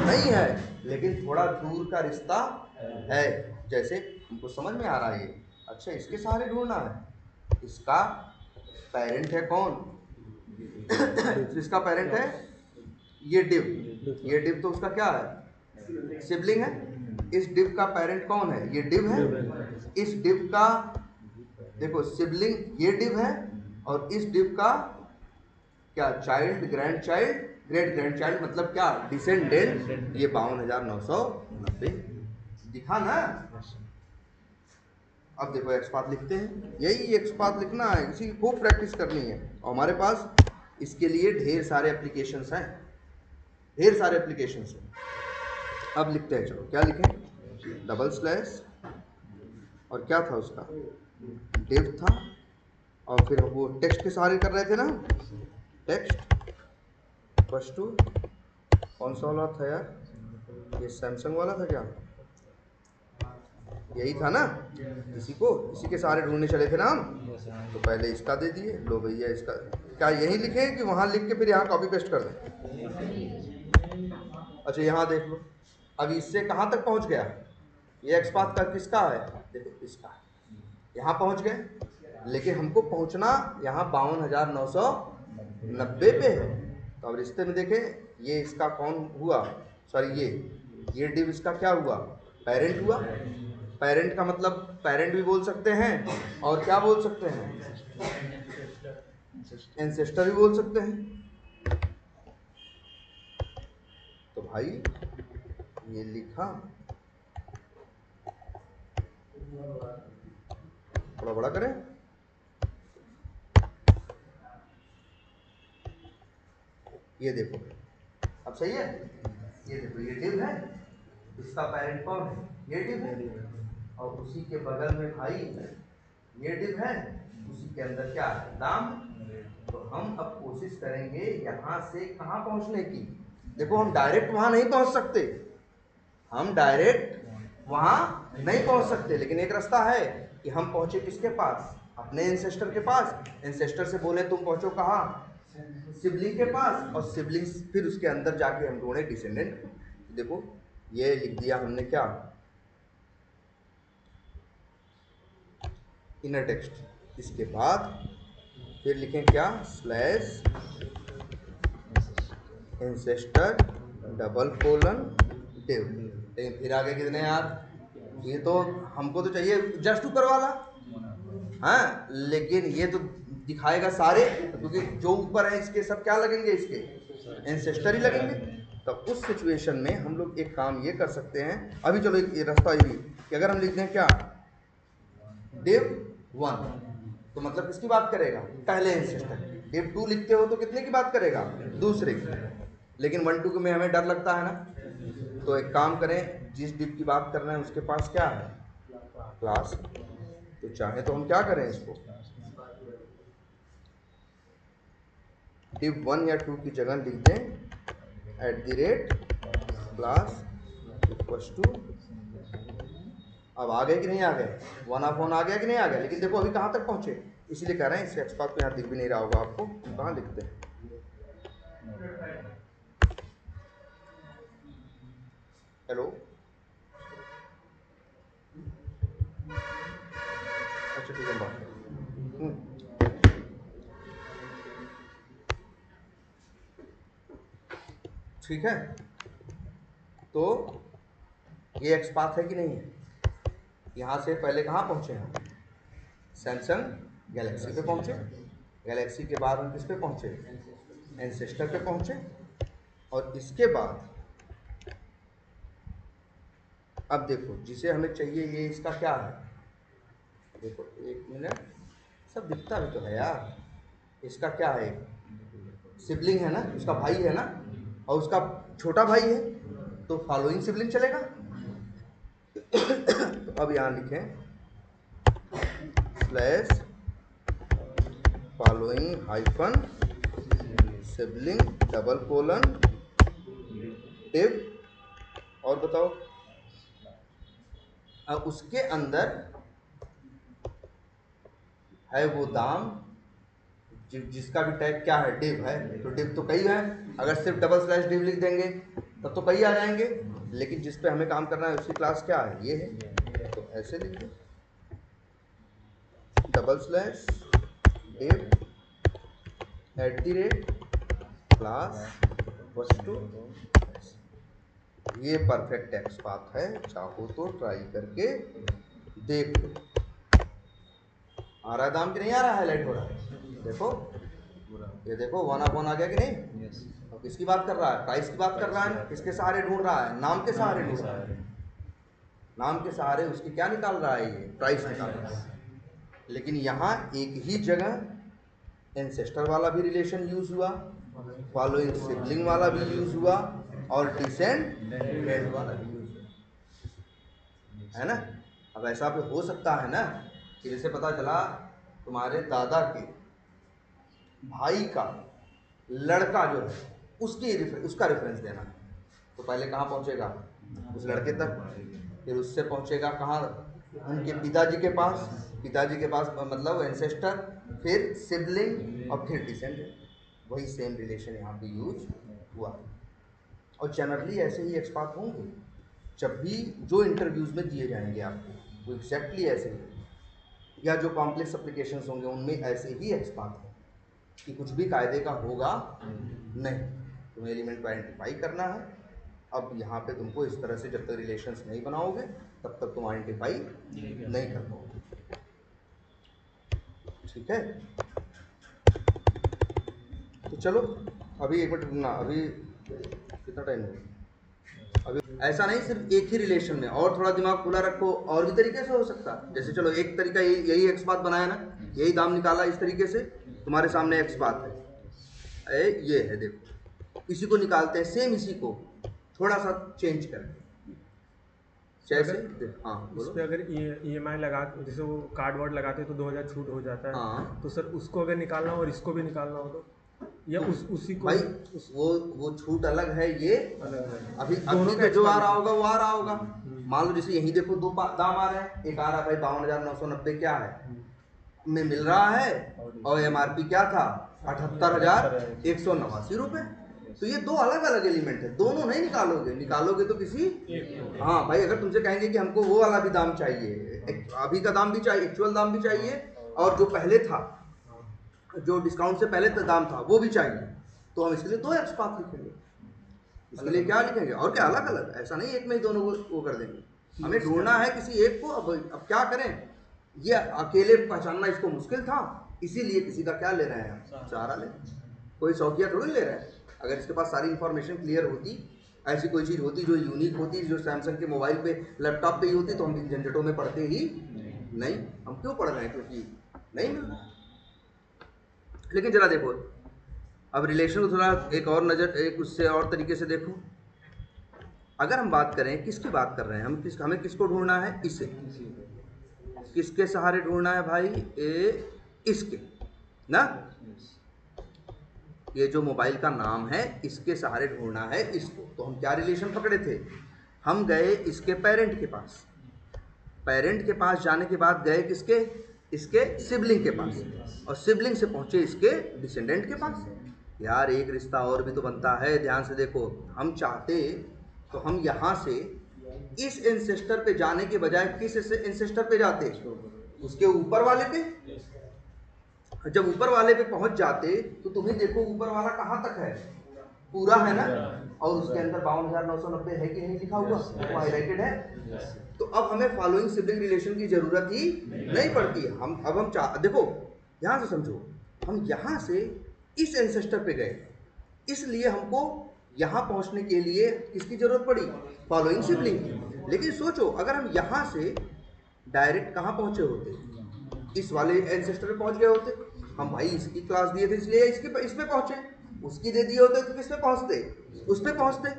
नहीं है, लेकिन थोड़ा दूर का रिश्ता है, जैसे हमको समझ में आ रहा है ये। अच्छा, इसके सहारे ढूंढना है, इसका पेरेंट है कौन इसका पेरेंट है ये डिव, ये डिव तो उसका क्या है, सिबलिंग है। इस डिव का पेरेंट कौन है, ये डिव है। इस डिव का देखो सिबलिंग ये डिव है, और इस डिव का क्या, child, grand child, great grand child, मतलब क्या, डिसेंडेंट, ये 52,990 दिखा ना। अब देखो एक्सपाथ लिखते हैं, यही एक्सपाथ लिखना है, इसी की खूब प्रैक्टिस करनी है, और हमारे पास इसके लिए ढेर सारे एप्लीकेशंस हैं, ढेर सारे एप्लीकेशंस हैं। अब लिखते हैं, चलो क्या लिखें, डबल स्लैश, और क्या था उसका, डिव था, और फिर वो टेक्स्ट के सहारे कर रहे थे ना, टेक्स्ट फर्स्ट टू, कौन सा वाला था यार, ये सैमसंग वाला था क्या, यही था ना, इसी के सहारे ढूंढने चले थे ना हम, तो पहले इसका दे दिए, लो भैया इसका, क्या यही लिखे कि वहां लिख के फिर यहाँ कॉपी पेस्ट कर दें। अच्छा यहाँ देख लो, अब इससे कहाँ तक पहुंच गया, ये एक्सपाथ का किसका है, देखो इसका है, यहाँ पहुंच गए, लेकिन हमको पहुंचना यहाँ 52,990 पे है। तो अब रिश्ते में देखें, ये इसका कौन हुआ, सॉरी ये डिव इसका क्या हुआ, पेरेंट हुआ। पेरेंट का मतलब पेरेंट भी बोल सकते हैं, और क्या बोल सकते हैं, एंसेस्टर भी बोल सकते हैं। तो भाई ये लिखा, थोड़ा बड़ा करें, ये देखो, अब सही है, ये देखो ये डिव है, इसका पेरेंट कौन है, ये डिव है, और उसी के बगल में भाई ये डिव है, उसी के अंदर क्या है, नाम। तो हम अब कोशिश करेंगे यहाँ से कहाँ पहुँचने की, देखो हम डायरेक्ट वहाँ नहीं पहुँच सकते, हम डायरेक्ट वहाँ नहीं पहुँच सकते, लेकिन एक रास्ता है कि हम पहुँचे किसके पास, अपने एंसेस्टर के पास। एंसेस्टर से बोले तुम पहुँचो कहाँ, सिबलिंग के पास, और सिबलिंग फिर उसके अंदर जाके हम ढूंढे डिसेंडेंट। देखो ये लिख दिया हमने क्या, इनर टेक्स्ट, इसके बाद फिर लिखें क्या, slash ancestor double colon div. लेकिन फिर आगे कितने यार, ये तो हमको तो चाहिए जस्ट ऊपर वाला, हाँ, लेकिन ये तो दिखाएगा सारे, क्योंकि जो ऊपर है इसके सब क्या लगेंगे, इसके एंसेस्टर ही लगेंगे। तो उस सिचुएशन में हम लोग एक काम ये कर सकते हैं, अभी चलो एक रास्ता ये भी कि अगर हम लिख दें क्या, डिव 1, तो मतलब किसकी बात करेगा, पहले एंसेस्टर। डिव 2 लिखते हो तो कितने की बात करेगा, दूसरे की। लेकिन 1 2 में हमें डर लगता है ना, तो एक काम करें, जिस डिव की बात कर रहे हैं उसके पास क्या है, क्लास, तो चाहे तो हम क्या करें, इसको डिव 1 या 2 की जगह लिख दें @class इक्वल्स टू, अब आ गए कि नहीं आ गए, 1/1 आ गया कि नहीं आ गया, लेकिन देखो अभी कहाँ तक पहुंचे, इसीलिए कह रहे हैं, इस एक्सपाथ को यहाँ दिख भी नहीं रहा होगा आपको, कहाँ लिखते हैं, हेलो, ठीक है, तो ये एक्स पाथ है कि नहीं है। यहाँ से पहले कहाँ पहुँचे हम, सैमसंग गैलेक्सी पे पहुँचे, गैलेक्सी के बाद हम किस पे पहुँचे, एंसेस्टर पे पहुँचे, और इसके बाद अब देखो जिसे हमें चाहिए ये इसका क्या है, देखो एक मिनट, सब दिखता भी तो है यार, इसका क्या है, सिबलिंग है ना, उसका भाई है ना, और उसका छोटा भाई है, तो फॉलोइंग सिबलिंग चलेगा। तो अब यहाँ लिखें slash following hyphen sibling double colon div, और बताओ, अब उसके अंदर है वो दाम जिसका भी टैग क्या है, डिव है, तो डिव तो कई है, अगर सिर्फ डबल स्लैश डिव लिख देंगे तब तो कई आ जाएंगे, लेकिन जिस पे हमें काम करना है उसकी क्लास क्या है, ये है, तो ऐसे लिख दो डबल स्लैश डिव @ क्लास वस्तु। ये परफेक्ट टेक्स्ट पाथ है, चाहो तो ट्राई करके देख लो। आ रहा है दाम कि नहीं आ रहा है, हाईलाइट हो रहा है, देखो ये देखो 1/1 आ गया कि नहीं। अब किसकी बात कर रहा है, प्राइस की बात कर रहा है, किसके सहारे ढूंढ रहा है, नाम के सहारे ढूंढ रहा है, नाम के सहारे उसकी क्या निकाल रहा है, ये प्राइस निकाल रहा है। लेकिन यहाँ एक ही जगह एंसेस्टर वाला भी रिलेशन यूज हुआ, फॉलोइंग सिबलिंग वाला भी यूज हुआ, और डिसेंडेंट वाला भी यूज हुआ, है ना। अब ऐसा भी हो सकता है ना कि जैसे पता चला तुम्हारे दादा के भाई का लड़का जो है उसका रेफरेंस देना, तो पहले कहाँ पहुँचेगा, उस लड़के तक, फिर उससे पहुँचेगा कहाँ, उनके पिताजी के पास, पिताजी के पास मतलब एंसेस्टर, फिर सिबलिंग, और फिर डिसेंडेंट। वही सेम रिलेशन यहाँ पे यूज हुआ। और जनरली ऐसे ही एक्सपार्ट होंगे जब भी जो इंटरव्यूज़ में दिए जाएंगे आपको, वो एग्जैक्टली ऐसे ही, या जो कॉम्प्लेक्स एप्लीकेशंस होंगे उनमें ऐसे ही एक्सपार्ट हों कि कुछ भी कायदे का होगा नहीं, तुम्हें एलिमेंट को आइडेंटिफाई करना है। अब यहाँ पे तुमको इस तरह से जब तक रिलेशंस नहीं बनाओगे तब तक तुम आइडेंटिफाई नहीं कर पाओगे, ठीक है। तो चलो अभी एक मिनट रुकना, अभी कितना टाइम हो, अभी ऐसा नहीं सिर्फ एक ही रिलेशन में, और थोड़ा दिमाग खुला रखो, और भी तरीके से हो सकता है। जैसे चलो एक तरीका यही एक्स बात बनाया ना, यही दाम निकाला इस तरीके से, तुम्हारे सामने एक्स बात है, ये है देखो, इसी को निकालते हैं सेम इसी को थोड़ा सा चेंज करके, जैसे हाँ उस पर अगर EMI लगा, जैसे वो कार्ड वर्ड लगाते हैं तो 2000 छूट हो जाता है। हाँ। तो सर उसको अगर निकालना हो और इसको भी निकालना हो तो, या उसी को भाई वो छूट अलग है, ये अलग है, अभी तो जो आ रहा होगा वो आ रहा होगा। मान लो जैसे यहीं देखो दो दाम आ रहे हैं, एक आ रहा है भाई 52,990 क्या है में मिल रहा है, और MRP क्या था 78,189 रुपये। तो ये दो अलग अलग एलिमेंट है, दोनों नहीं निकालोगे तो किसी, हाँ भाई अगर तुमसे कहेंगे कि हमको वो वाला भी दाम चाहिए, अभी का दाम भी चाहिए, एक्चुअल दाम भी चाहिए, और जो पहले था, जो डिस्काउंट से पहले दाम था वो भी चाहिए, तो हम इसके लिए दो एक्स पाथ लिखेंगे, इसके लिए क्या लिखेंगे, और क्या अलग अलग, ऐसा नहीं एक में ही दोनों वो कर देंगे। हमें ढूंढना है किसी एक को। अब क्या करें, ये अकेले पहचानना इसको मुश्किल था, इसीलिए किसी का क्या ले रहे हैं हम, सहारा ले, कोई शौकिया थोड़ी ले रहे हैं। अगर इसके पास सारी इंफॉर्मेशन क्लियर होती, ऐसी कोई चीज़ होती जो यूनिक होती, जो सैमसंग के मोबाइल पे लैपटॉप पे ही होती, तो हम इन झंझटों में पढ़ते ही नहीं। हम क्यों पढ़ रहे हैं, क्योंकि नहीं मिल रहा। लेकिन जरा देखो अब रिलेशन को थोड़ा एक और नज़र, एक उससे और तरीके से देखो। अगर हम बात करें, किसकी बात कर रहे हैं हम, हमें किसको ढूंढना है, इसे, किसके सहारे ढूंढना है भाई, इसके ना, ये जो मोबाइल का नाम है इसके सहारे ढूंढना है इसको। तो हम क्या रिलेशन पकड़े थे, हम गए इसके पेरेंट के पास, पेरेंट के पास जाने के बाद गए किसके, इसके सिबलिंग के पास, और सिबलिंग से पहुंचे इसके डिसेंडेंट के पास। यार एक रिश्ता और भी तो बनता है, ध्यान से देखो, हम चाहते तो हम यहाँ से इस एंसेस्टर पे जाने के बजाय किस एंसेस्टर पे जाते, उसके ऊपर वाले पे। जब ऊपर वाले पे पहुंच जाते तो तुम्हें देखो ऊपर वाला कहाँ तक है, पूरा है ना, और उसके अंदर 52,990 है कि नहीं लिखा हुआ, वो हाईलाइटेड है। तो अब हमें फॉलोइंग सिबलिंग रिलेशन की जरूरत ही नहीं पड़ती। हम देखो यहाँ से समझो, हम यहाँ से इस एंसेस्टर पे गए, इसलिए हमको यहाँ पहुँचने के लिए किसकी जरूरत पड़ी, फॉलोइंग सिबलिंग की। लेकिन सोचो अगर हम यहाँ से डायरेक्ट कहाँ पहुँचे होते, इस वाले एंसेस्टर पे पहुँच गए होते, हम भाई इसकी क्लास दिए थे इसलिए इस पे पहुँचे, उसकी दे दिए होते तो किस पे पहुँचते, उस पे पहुँचते।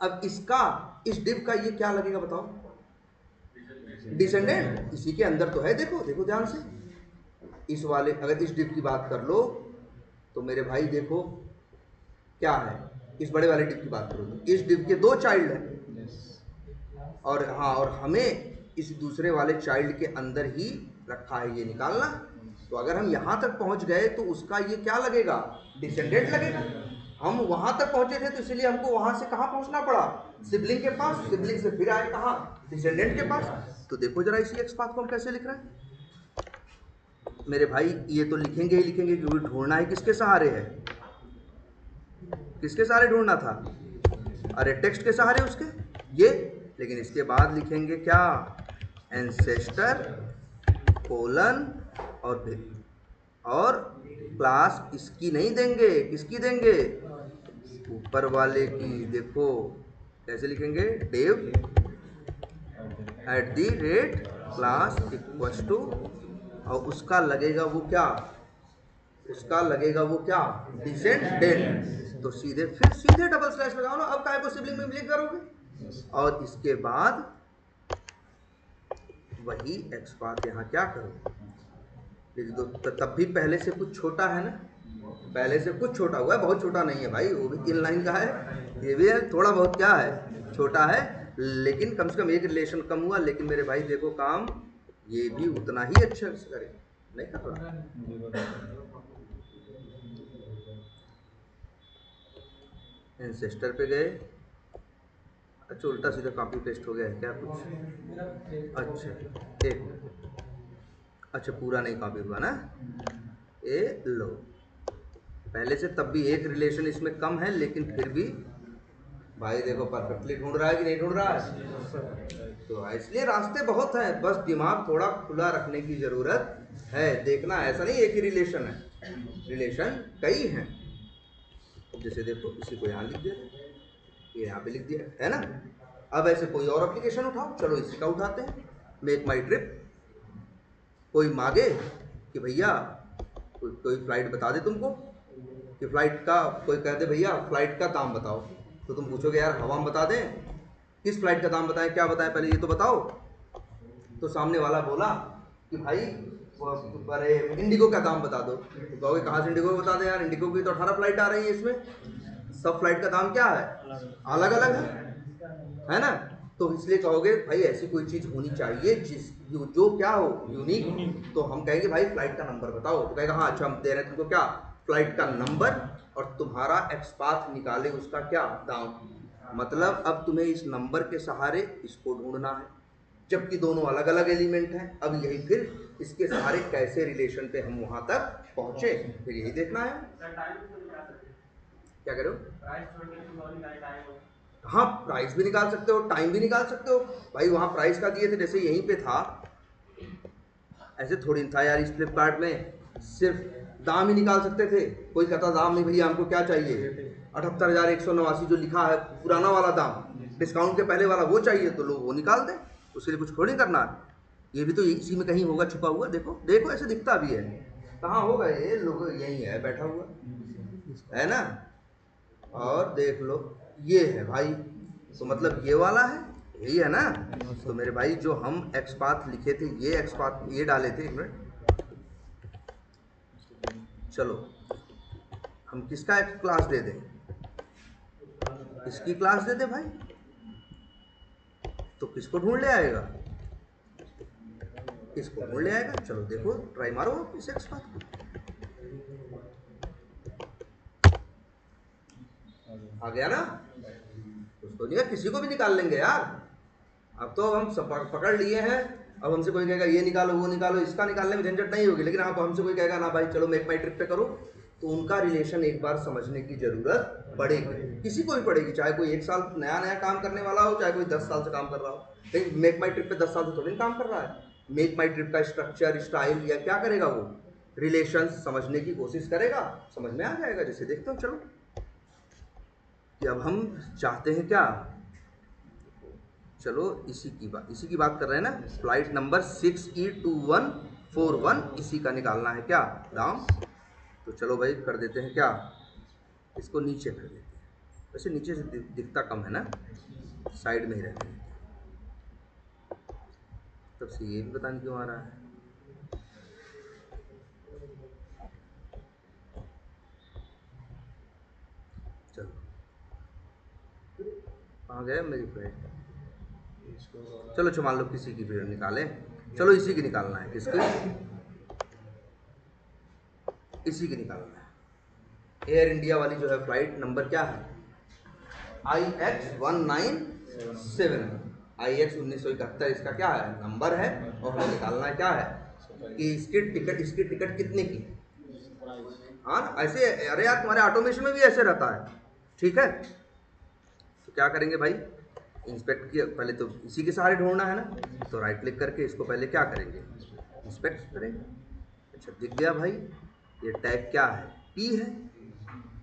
अब इसका, इस डिव का ये क्या लगेगा बताओ, डिसेंडेंट, इसी के अंदर तो है। देखो देखो ध्यान से, इस वाले अगर इस डिव की बात कर लो तो मेरे भाई देखो क्या है, इस बड़े वाले डिव की बात करो तो इस डिव के 2 चाइल्ड है, और हाँ, और हमें इस दूसरे वाले चाइल्ड के अंदर ही रखा है ये निकालना। तो अगर हम यहाँ तक पहुँच गए तो उसका ये क्या लगेगा, डिसेंडेंट लगेगा। हम वहाँ तक पहुँचे थे तो इसलिए हमको वहाँ से कहाँ पहुँचना पड़ा, सिबलिंग के पास, सिबलिंग से फिर आए कहाँ, डिसेंडेंट के पास। तो देखो जरा इसी एक्स पाथ को हम कैसे लिख रहे हैं मेरे भाई, ये तो लिखेंगे ही लिखेंगे क्योंकि ढूंढना है किसके सहारे है, किसके सहारे ढूंढना था, अरे टेक्स्ट के सहारे उसके ये। लेकिन इसके बाद लिखेंगे क्या, एंसेस्टर कोलन और फिर, और क्लास इसकी नहीं देंगे, किसकी देंगे, ऊपर वाले की। देखो कैसे लिखेंगे, डेव @ क्लास इक्वल्स टू, और उसका लगेगा वो क्या, उसका लगेगा वो क्या, डिसेंडेंट। तो सीधे फिर सीधे डबल स्लैश लगाओ ना, अब काय को सिबलिंग में लिंक करोगे, और इसके बाद वही एक्स पाथ यहाँ क्या करो लिख दो। तो तब भी पहले से कुछ छोटा है ना, पहले से कुछ छोटा हुआ है, बहुत छोटा नहीं है भाई, वो भी 3 लाइन का है, ये भी है थोड़ा बहुत क्या है, छोटा है, लेकिन कम से कम एक रिलेशन कम हुआ। लेकिन मेरे भाई देखो काम ये भी उतना ही अच्छा से करे, नहीं कर रहा। एंसेस्टर पे गए, अच्छा उल्टा सीधा कॉपी पेस्ट हो गया है क्या कुछ, अच्छा एक मिनट, अच्छा पूरा नहीं कॉपी हुआ ना, ए लो, पहले से तब भी एक रिलेशन इसमें कम है, लेकिन फिर भी भाई देखो परफेक्टली ढूंढ रहा है कि नहीं ढूंढ रहा है। तो इसलिए रास्ते बहुत हैं, बस दिमाग थोड़ा खुला रखने की ज़रूरत है। देखना ऐसा नहीं एक ही रिलेशन है, रिलेशन कई हैं। जैसे देखो इसी को यहाँ लिख दिया, ये यहाँ पे लिख दिया है ना। अब ऐसे कोई और एप्लीकेशन उठाओ, चलो इसी का उठाते हैं, मेक माई ट्रिप। कोई मांगे कि भैया कोई फ्लाइट बता दे तुमको, कि फ्लाइट का, कोई कह दे भैया फ्लाइट का दाम बताओ, तो तुम पूछोगे यार हवा में बता दें, किस फ्लाइट का दाम बताएं, क्या बताएं पहले ये तो बताओ। तो सामने वाला बोला कि भाई अरे इंडिगो का दाम बता दो, तो कहोगे कहाँ से इंडिगो बता दें यार, इंडिगो की तो 18 फ्लाइट आ रही है, इसमें सब फ्लाइट का दाम क्या है, अलग अलग है ना। तो इसलिए कहोगे भाई ऐसी कोई चीज़ होनी चाहिए जो क्या हो, यूनिक। तो हम कहेंगे भाई फ्लाइट का नंबर बताओ, तो कहेगा हाँ अच्छा हम दे रहे हैं तुमको क्या, फ्लाइट का नंबर, और तुम्हारा एक्स पाथ निकाले उसका क्या दाम। मतलब अब तुम्हें इस नंबर के सहारे इसको ढूंढना है, जबकि दोनों अलग अलग एलिमेंट हैं। अब यही फिर इसके सहारे कैसे रिलेशन पे हम वहां तक पहुंचे, फिर यही देखना है। क्या करो, हाँ प्राइस भी निकाल सकते हो, टाइम भी निकाल सकते हो। भाई वहाँ प्राइस का दिए थे, जैसे यहीं पे था, ऐसे थोड़ी था यार, इस फ्लिपकार्ट में सिर्फ दाम ही निकाल सकते थे, कोई कहता दाम नहीं भैया हमको क्या चाहिए, 78,189 जो लिखा है पुराना वाला दाम, डिस्काउंट के पहले वाला वो चाहिए, तो लोग वो निकाल दें, उसके लिए कुछ थोड़ी करना है। ये भी तो इसी में कहीं होगा छुपा हुआ, देखो देखो ऐसे दिखता भी है, कहाँ होगा ये, लोग यहीं है बैठा हुआ है ना। और देख लो ये है भाई, तो मतलब ये वाला है, यही है ना। तो मेरे भाई जो हम एक्स पाथ लिखे थे, ये एक्स पाथ ये डाले थे, एक मिनट, चलो हम किसका एक क्लास दे दें, इसकी क्लास दे दे भाई, तो किसको ढूंढ ले आएगा, किसको ढूंढ ले आएगा। चलो देखो ट्राई मारो इस एक्स पाथ को, आ गया ना, उसको नहीं किसी को भी निकाल लेंगे यार। अब तो हम सब पकड़ लिए हैं, अब हमसे कोई कहेगा ये निकालो वो निकालो, इसका निकालने में झंझट नहीं होगी। लेकिन आप हमसे कोई कहेगा ना भाई चलो मेक माई ट्रिप पे करो, तो उनका रिलेशन एक बार समझने की जरूरत पड़ेगी, किसी को भी पड़ेगी, चाहे कोई 1 साल नया नया काम करने वाला हो, चाहे कोई 10 साल से काम कर रहा हो। लेकिन मेक माई ट्रिप पे 10 साल से थोड़ी काम कर रहा है। मेक माई ट्रिप का स्ट्रक्चर, स्टाइल या क्या करेगा वो, रिलेशंस समझने की कोशिश करेगा, समझ में आ जाएगा। जैसे देखते हो, चलो कि अब हम चाहते हैं क्या, चलो इसी की बात कर रहे हैं ना, फ्लाइट नंबर 6E2141, इसी का निकालना है क्या दाम। तो चलो भाई कर देते हैं क्या, इसको नीचे कर देते हैं। वैसे नीचे से दिखता कम है ना, साइड में ही रहते हैं। तब से ये भी पता नहीं क्यों आ रहा है। चलो कहाँ गए मेरी फ्लाइट। चलो मान लो किसी की भी निकालें, चलो इसी की निकालना है, किसकी, इसी की निकालना है। एयर इंडिया वाली जो है फ्लाइट नंबर क्या है, IX197, IX 1971 इसका क्या है नंबर है। और हमें निकालना है क्या है कि इसकी टिकट कितने की। हाँ ऐसे, अरे यार तुम्हारे ऑटोमेशन में भी ऐसे रहता है, ठीक है। तो क्या करेंगे भाई, इंस्पेक्ट किया पहले तो इसी के सहारे ढूंढना है ना, तो राइट क्लिक करके इसको पहले क्या करेंगे, इंस्पेक्ट करेंगे। अच्छा दिख गया भाई, ये टैग क्या है, P है।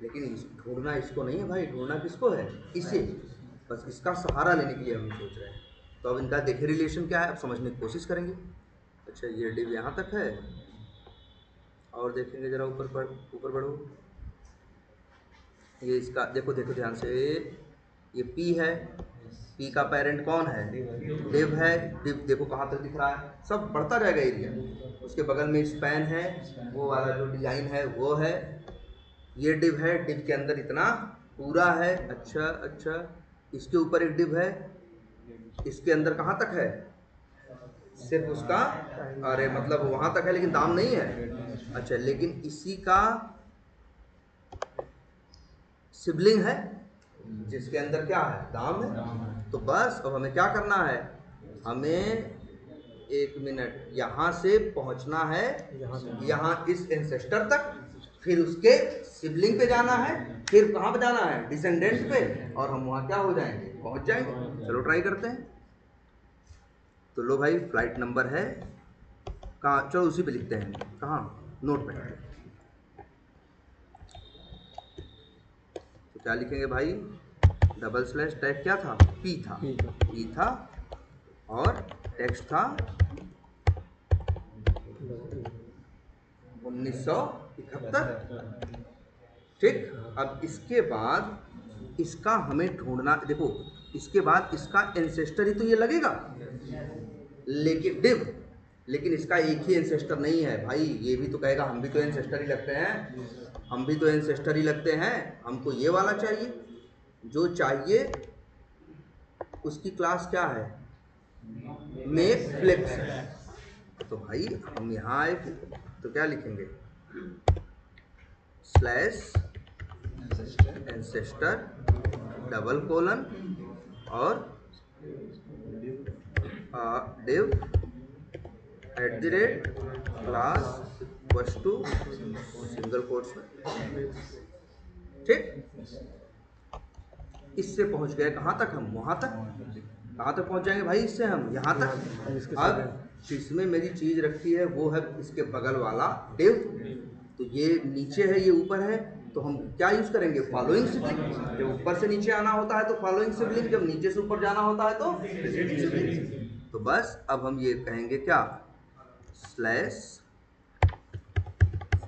लेकिन ढूंढना इसको नहीं है भाई, ढूंढना किसको है, इसे। बस इसका सहारा लेने के लिए हम सोच रहे हैं। तो अब इनका देखे रिलेशन क्या है, अब समझने की कोशिश करेंगे। अच्छा ये डिव यहाँ तक है, और देखेंगे जरा ऊपर बढ़ो, ये इसका देखो ध्यान से, ये P है, P का पेरेंट कौन है, डिव है। डिव देखो कहाँ तक दिख रहा है, सब बढ़ता जाएगा एरिया। उसके बगल में स्पैन है, वो वाला जो डिजाइन है वो है, ये डिव है, डिव के अंदर इतना पूरा है। अच्छा इसके ऊपर एक डिव है, इसके अंदर कहाँ तक है, सिर्फ उसका, अरे मतलब वहां तक है लेकिन दाम नहीं है। अच्छा लेकिन इसी का सिबलिंग है जिसके अंदर क्या है, दाम है। तो बस अब हमें क्या करना है, हमें 1 मिनट यहाँ से पहुँचना है, यहाँ इस एंसेस्टर तक, फिर उसके सिबलिंग पे जाना है, फिर कहाँ पे जाना है, डिसेंडेंट पे, और हम वहाँ क्या हो जाएंगे, पहुँच जाएंगे। चलो ट्राई करते हैं। तो लो भाई फ्लाइट नंबर है कहाँ, चलो उसी पे लिखते हैं, कहाँ, नोट पैड। तो क्या लिखेंगे भाई, / टैग क्या था, P था, और टेक्स्ट था 1971, ठीक। अब इसके बाद इसका हमें ढूंढना, देखो इसके बाद इसका एंसेस्टर ही तो ये लगेगा, लेकिन डिव, लेकिन इसका एक ही एंसेस्टर नहीं है भाई। ये भी तो कहेगा हम भी तो एंसेस्टर ही लगते हैं, हम भी तो एंसेस्टर ही लगते हैं, हमको ये वाला चाहिए। जो चाहिए उसकी क्लास क्या है, मेक फ्लिप्स। तो भाई हम यहाँ आए तो क्या लिखेंगे, /ancestor :: और div @class सिंगल कोट्स में, ठीक। इससे पहुंच गए कहाँ तक, हम वहाँ तक, कहाँ तक पहुंच जाएंगे भाई इससे हम, यहाँ तक। अब जिसमें मेरी चीज़ रखी है वो है इसके बगल वाला डिव, तो ये नीचे है ये ऊपर है, तो हम क्या यूज़ करेंगे, फॉलोइंग सिबलिंग। जब ऊपर से नीचे आना होता है तो फॉलोइंग सिबलिंग, जब नीचे से ऊपर जाना होता है तो प्रीसीडिंग सिबलिंग। तो बस अब हम ये कहेंगे क्या,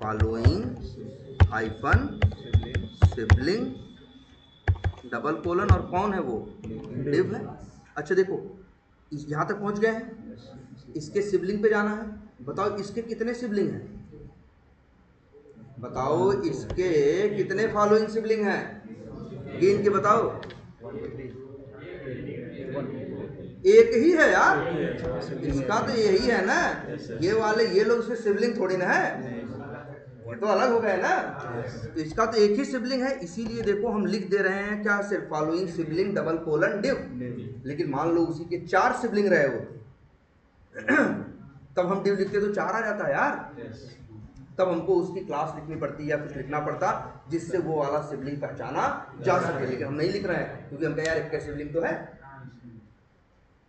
/following -sibling :: और कौन है वो, डिव है। अच्छा देखो यहाँ तक पहुँच गए हैं, इसके सिबलिंग पे जाना है। बताओ इसके कितने सिबलिंग हैं, बताओ इसके कितने फॉलोइंग सिबलिंग हैं, गिन के बताओ। एक ही है यार, इसका तो यही है ना, ये वाले ये लोग उसके सिबलिंग थोड़ी ना है, ये तो अलग हो गए ना। तो इसका तो एक ही सिबलिंग है, इसीलिए देखो हम लिख दे रहे हैं क्या, सिर्फ फॉलोइंग सिबलिंग :: डिव। लेकिन मान लो उसी के 4 सिबलिंग रहे होते तब हम डिव लिखते तो 4 आ जाता है यार। तब हमको उसकी क्लास लिखनी पड़ती या कुछ लिखना पड़ता जिससे वो वाला सिबलिंग पहचाना जा सके, लेकिन हम नहीं लिख रहे हैं क्योंकि हम कहें यार एक सिबलिंग तो है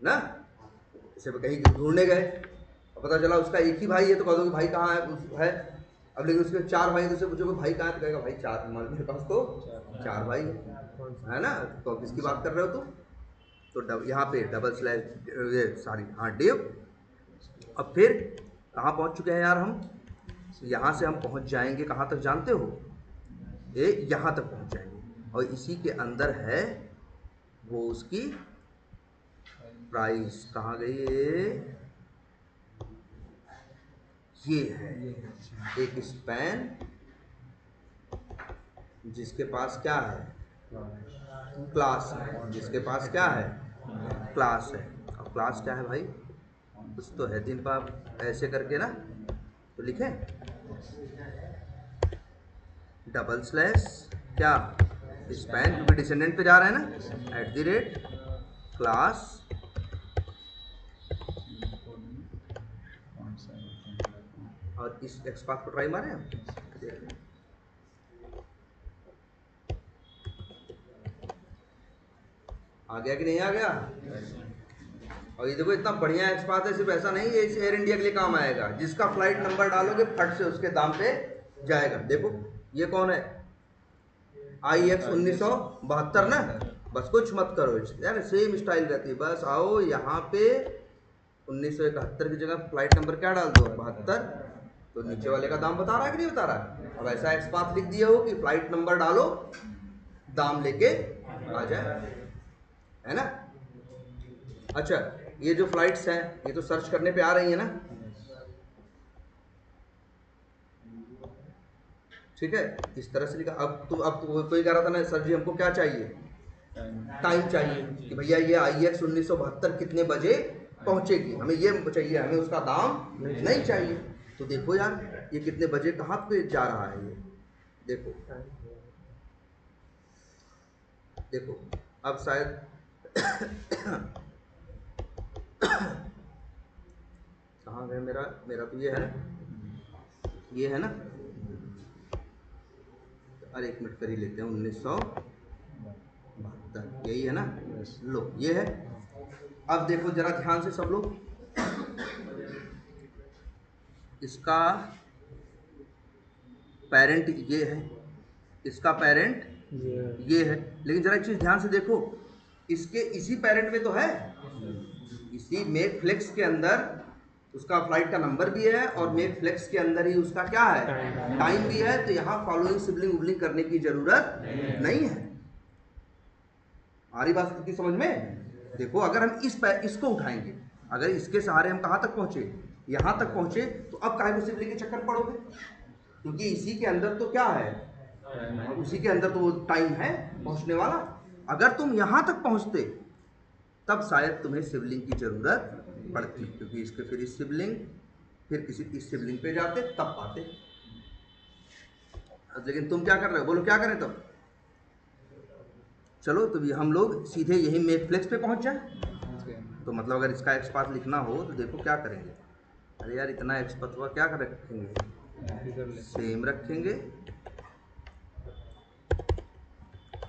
ना। जैसे कहीं ढूंढने गए, पता चला उसका एक ही भाई है, तो कह दो कि भाई कहाँ है। अब लेकिन उसके 4 भाई, तो उससे पूछोगे भाई कहाँ है, तो कहेगा भाई 4, मेरे पास तो 4 भाई है ना। तो किसकी बात कर रहे हो तुम? तो यहाँ पे डबल स्लैश हाँ डिव। अब फिर कहाँ पहुँच चुके हैं यार हम? यहाँ से हम पहुँच जाएंगे कहाँ तक जानते हो? ये यहाँ तक पहुँच जाएंगे और इसी के अंदर है वो उसकी प्राइस। कहाँ गई? ये है एक स्पैन जिसके पास क्या है? क्लास है। जिसके पास क्या है? क्लास है। अब क्लास क्या है भाई? कुछ तो है 3 पाप ऐसे करके ना, तो लिखें डबल स्लैश क्या स्पैन, क्योंकि डिसेंडेंट पे जा रहे हैं ना, @ क्लास और इस एक्सपाथ को ट्राई मारे हम। आ गया कि नहीं आ गया? और ये देखो इतना बढ़िया एक्सपाथ है, सिर्फ ऐसा नहीं, ये इस एयर इंडिया के लिए काम आएगा। जिसका फ्लाइट नंबर डालोगे फट से उसके दाम पे जाएगा। देखो ये कौन है? IX 1972 ना। बस कुछ मत करो यार, सेम स्टाइल रहती है। बस आओ यहाँ पे 1971 की जगह फ्लाइट नंबर क्या डाल दो? 72। तो नीचे वाले का दाम बता रहा है कि नहीं बता रहा? अब ऐसा एक्सपाथ लिख दिया हो कि फ्लाइट नंबर डालो, दाम लेके आ जाए, है ना। अच्छा, ये जो फ्लाइट्स हैं ये तो सर्च करने पे आ रही है ना, ठीक है। इस तरह से लिखा। अब तो कोई कह रहा था ना सर जी हमको क्या चाहिए? टाइम चाहिए कि भैया ये IX 1972 कितने बजे पहुंचेगी, हमें ये चाहिए, हमें उसका दाम नहीं चाहिए। तो देखो यार ये कितने बजे कहाँ पे जा रहा है, ये देखो देखो। अब शायद कहाँ गया मेरा तो ये है ना, ये है ना। अरे 1 मिनट कर ही लेते हैं, 1972 यही है ना। लो ये है। अब देखो जरा ध्यान से सब लोग, इसका पेरेंट ये है, इसका पेरेंट ये है। लेकिन जरा एक चीज ध्यान से देखो, इसके इसी पेरेंट में तो है, इसी मेक फ्लेक्स के अंदर उसका फ्लाइट का नंबर भी है और मेक फ्लेक्स के अंदर ही उसका क्या है? टाइम भी है। तो यहाँ फॉलोइंग सिबलिंग उबलिंग करने की जरूरत नहीं है। हमारी बात की समझ में? देखो अगर हम इसको उठाएंगे, अगर इसके सहारे हम कहाँ तक पहुंचे? यहाँ तक पहुंचे, तो अब काहे को सिबलिंग के चक्कर पड़ोगे? क्योंकि इसी के अंदर तो क्या है? उसी के अंदर तो वो टाइम है पहुंचने वाला। अगर तुम यहाँ तक पहुंचते तब शायद तुम्हें सिबलिंग की जरूरत पड़ती, क्योंकि इसके फिर इस सिबलिंग, फिर किसी इस सिबलिंग पे जाते तब पाते। लेकिन तुम क्या कर रहे हो? बोलो क्या करें तब? चलो तो हम लोग सीधे यही मेक फ्लेक्स पे पहुंच जाए। तो मतलब अगर इसका एक्सपाथ लिखना हो तो देखो क्या करेंगे। अरे यार इतना एक्सपाथ हुआ, क्या कर रखेंगे? सेम रखेंगे।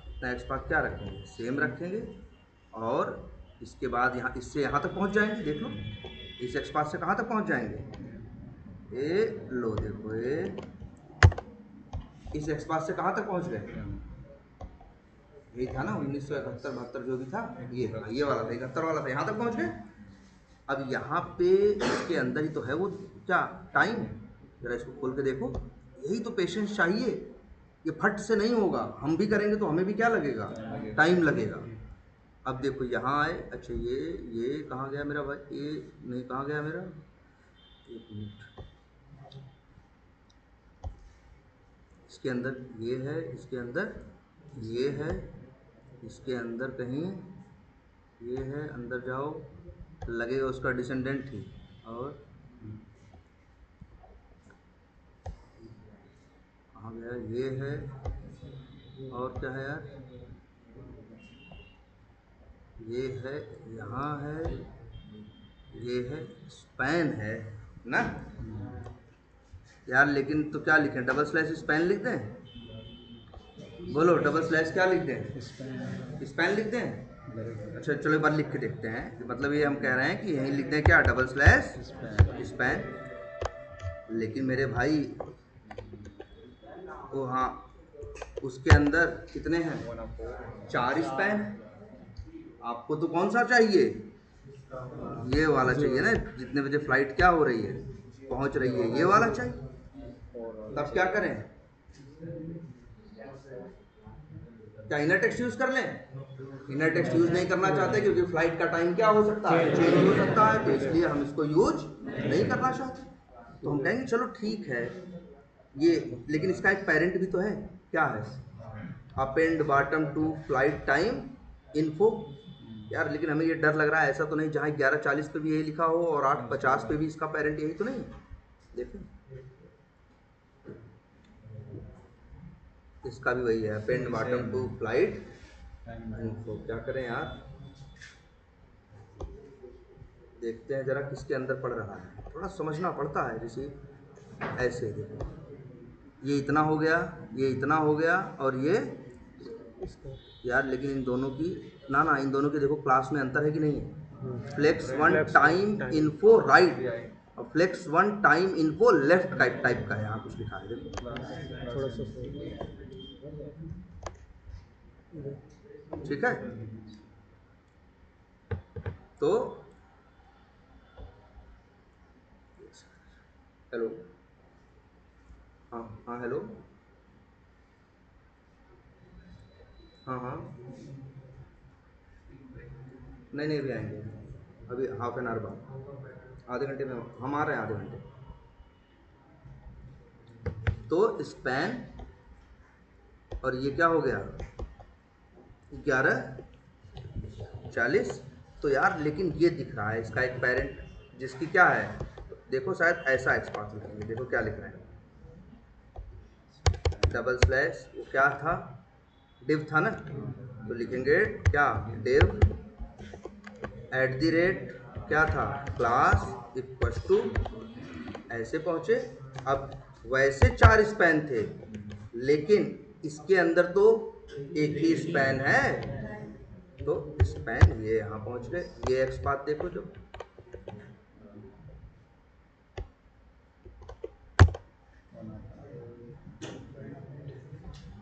इतना एक्सपाथ क्या रखेंगे? सेम रखेंगे। और इसके बाद यहाँ इससे यहाँ तक पहुँच जाएंगे। देख लो इस एक्सपाथ से कहाँ तक पहुँच जाएंगे? ए लो देखो इस एक्सपाथ से कहाँ तक पहुँच गए? यही था ना 1971 72 जो भी था, ये वाला था, 71 वाला था, यहाँ तक पहुँच गए। अब यहाँ पे इसके अंदर ही तो है वो क्या? टाइम। जरा इसको खोल के देखो, यही तो पेशेंस चाहिए। ये फट से नहीं होगा, हम भी करेंगे तो हमें भी क्या लगेगा? टाइम लगेगा। अब देखो यहाँ आए। अच्छा ये कहाँ गया मेरा भाई? ये नहीं, कहाँ गया मेरा? 1 मिनट। इसके अंदर ये है, इसके अंदर ये है, इसके अंदर कहीं ये है। अंदर जाओ, लगेगा उसका डिसेंडेंट ही। और कहाँ गया? ये है। और क्या है यार? ये है, यहाँ है, ये है, स्पैन है ना। यार लेकिन तो क्या लिखें, डबल स्लैश स्पैन लिख दें? बोलो डबल स्लैश क्या लिख दें? स्पैन लिख दें? अच्छा चलो एक बार लिख के देखते हैं। मतलब ये हम कह रहे हैं कि यहीं लिख दें क्या, डबल स्लैश स्पैन। लेकिन मेरे भाई वो हाँ, उसके अंदर कितने हैं, 4 स्पैन। आपको तो कौन सा चाहिए, ये वाला चाहिए ना, जितने बजे फ्लाइट क्या हो रही है, पहुंच रही है, ये वाला चाहिए। तब क्या करें, क्या इनर टेक्स्ट यूज कर लें? इनर टेक्स्ट यूज नहीं करना चाहते क्योंकि फ्लाइट का टाइम क्या हो सकता है, चेंज हो सकता है, तो इसलिए हम इसको यूज नहीं करना चाहते। तो हम कहेंगे चलो ठीक है ये, लेकिन इसका एक पेरेंट भी तो है, क्या है, append bottom to flight time info. यार लेकिन हमें ये डर लग रहा है ऐसा तो नहीं जहाँ 11:40 पे भी यही लिखा हो और 8:50 पे भी इसका पेरेंट यही तो नहीं। देखें इसका भी वही है, append bottom to flight info. क्या करें यार, देखते हैं जरा किसके अंदर पड़ रहा है, थोड़ा समझना पड़ता है। जैसे ऐसे देखो, ये इतना हो गया, ये इतना हो गया, और ये यार लेकिन इन दोनों की ना इन दोनों के देखो क्लास में अंतर है कि नहीं है। फ्लेक्स 1 टाइम इन्फो राइट और flex 1 time info left type का है, यहाँ कुछ लिखा है देखो, थोड़ा सा ठीक है। तो हेलो, हाँ हाँ हेलो, हाँ हाँ, नहीं अभी आएंगे, अभी हाफ एन आवर बाद, आधे घंटे में हम आ रहे हैं, आधे घंटे। तो स्पैन, और ये क्या हो गया 11:40। तो यार लेकिन ये दिख रहा है इसका एक पेरेंट जिसकी क्या है, देखो शायद ऐसा एक्सपांस लिखेंगे, देखो क्या लिख रहे हैं, डबल स्लैश, वो क्या था, डिव था ना, तो लिखेंगे क्या, डिव @ क्या था, क्लास इक्वल टू, ऐसे पहुंचे। अब वैसे 4 स्पैन थे लेकिन इसके अंदर तो एक ही स्पैन है, तो स्पैन ये यहाँ पहुंच गए। ये एक्स बात देखो, जो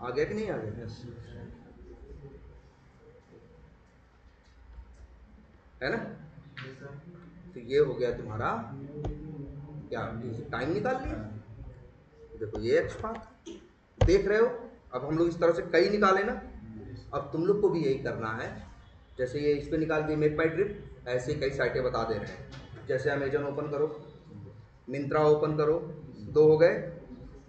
आ गया कि नहीं आ गया, है ना। तो ये हो गया तुम्हारा क्या, टाइम निकाल लिया। देखो ये एक्स बात देख रहे हो। अब हम लोग इस तरह से कई निकाले ना, अब तुम लोग को भी यही करना है। जैसे ये इस पे निकाल दिए मेक माई ट्रिप, ऐसे कई साइटें बता दे रहे हैं। जैसे अमेजन ओपन करो, मिंत्रा ओपन करो, 2 हो गए,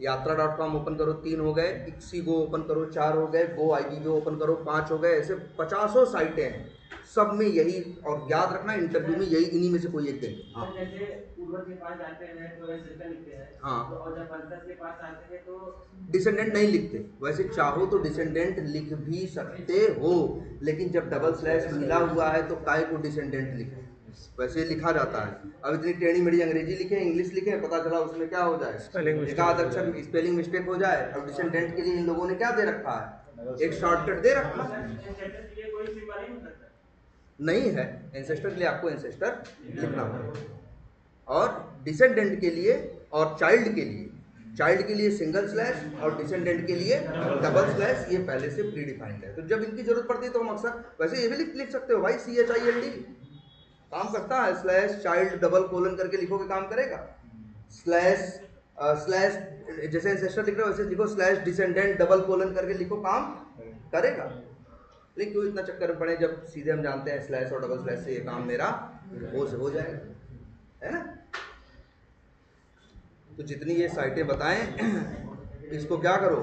यात्रा.com ओपन करो, 3 हो गए, इक्सीगो ओपन करो, 4 हो गए, गो IBO ओपन करो, 5 हो गए, ऐसे 50 साइटें हैं, सब में यही। और याद रखना इंटरव्यू में यही, इन्हीं में से कोई एक देंगे। हाँ जैसे पूर्वज के पास जाते हैं तो एंसेस्टर लिखते हैं, हाँ, तो और जब वंशज के पास आते हैं तो डिसेंडेंट नहीं लिखते। वैसे चाहो तो डिसेंडेंट लिख भी सकते हो, लेकिन जब डबल स्लैश मिला हुआ है तो काय को डिसेंडेंट लिखे, वैसे लिखा जाता है। अब इतनी टेढ़ी मेढ़ी अंग्रेजी लिखे, इंग्लिश लिखे, पता चला उसमें क्या हो जाए, एकाध अक्षर स्पेलिंग मिस्टेक हो जाए। अब डिसेंडेंट के लिए इन लोगों ने क्या दे रखा है, एक शॉर्टकट दे रखा है, नहीं है। एंसेस्टर के लिए आपको एंसेस्टर लिखना होगा, और डिसेंडेंट के लिए और चाइल्ड के लिए सिंगल स्लैश और डिसेंडेंट के लिए डबल स्लैश, ये पहले से प्री डिफाइंड है। तो जब इनकी जरूरत पड़ती है तो हम अक्सर, वैसे ये भी लिख सकते हो भाई, CHILD काम करता है, स्लैश चाइल्ड डबल कोलन करके लिखोगे काम करेगा, स्लैश जैसे एंसेस्टर लिख रहे हो वैसे लिखो, स्लैश डिसेंडेंट डबल कोलन करके लिखो, काम करेगा। लेकिन क्यों इतना चक्कर में पड़े, जब सीधे हम जानते हैं स्लैश और डबल स्लैश से ये काम मेरा हो जाएगा, है ना। तो जितनी ये साइटें बताएं इसको क्या करो,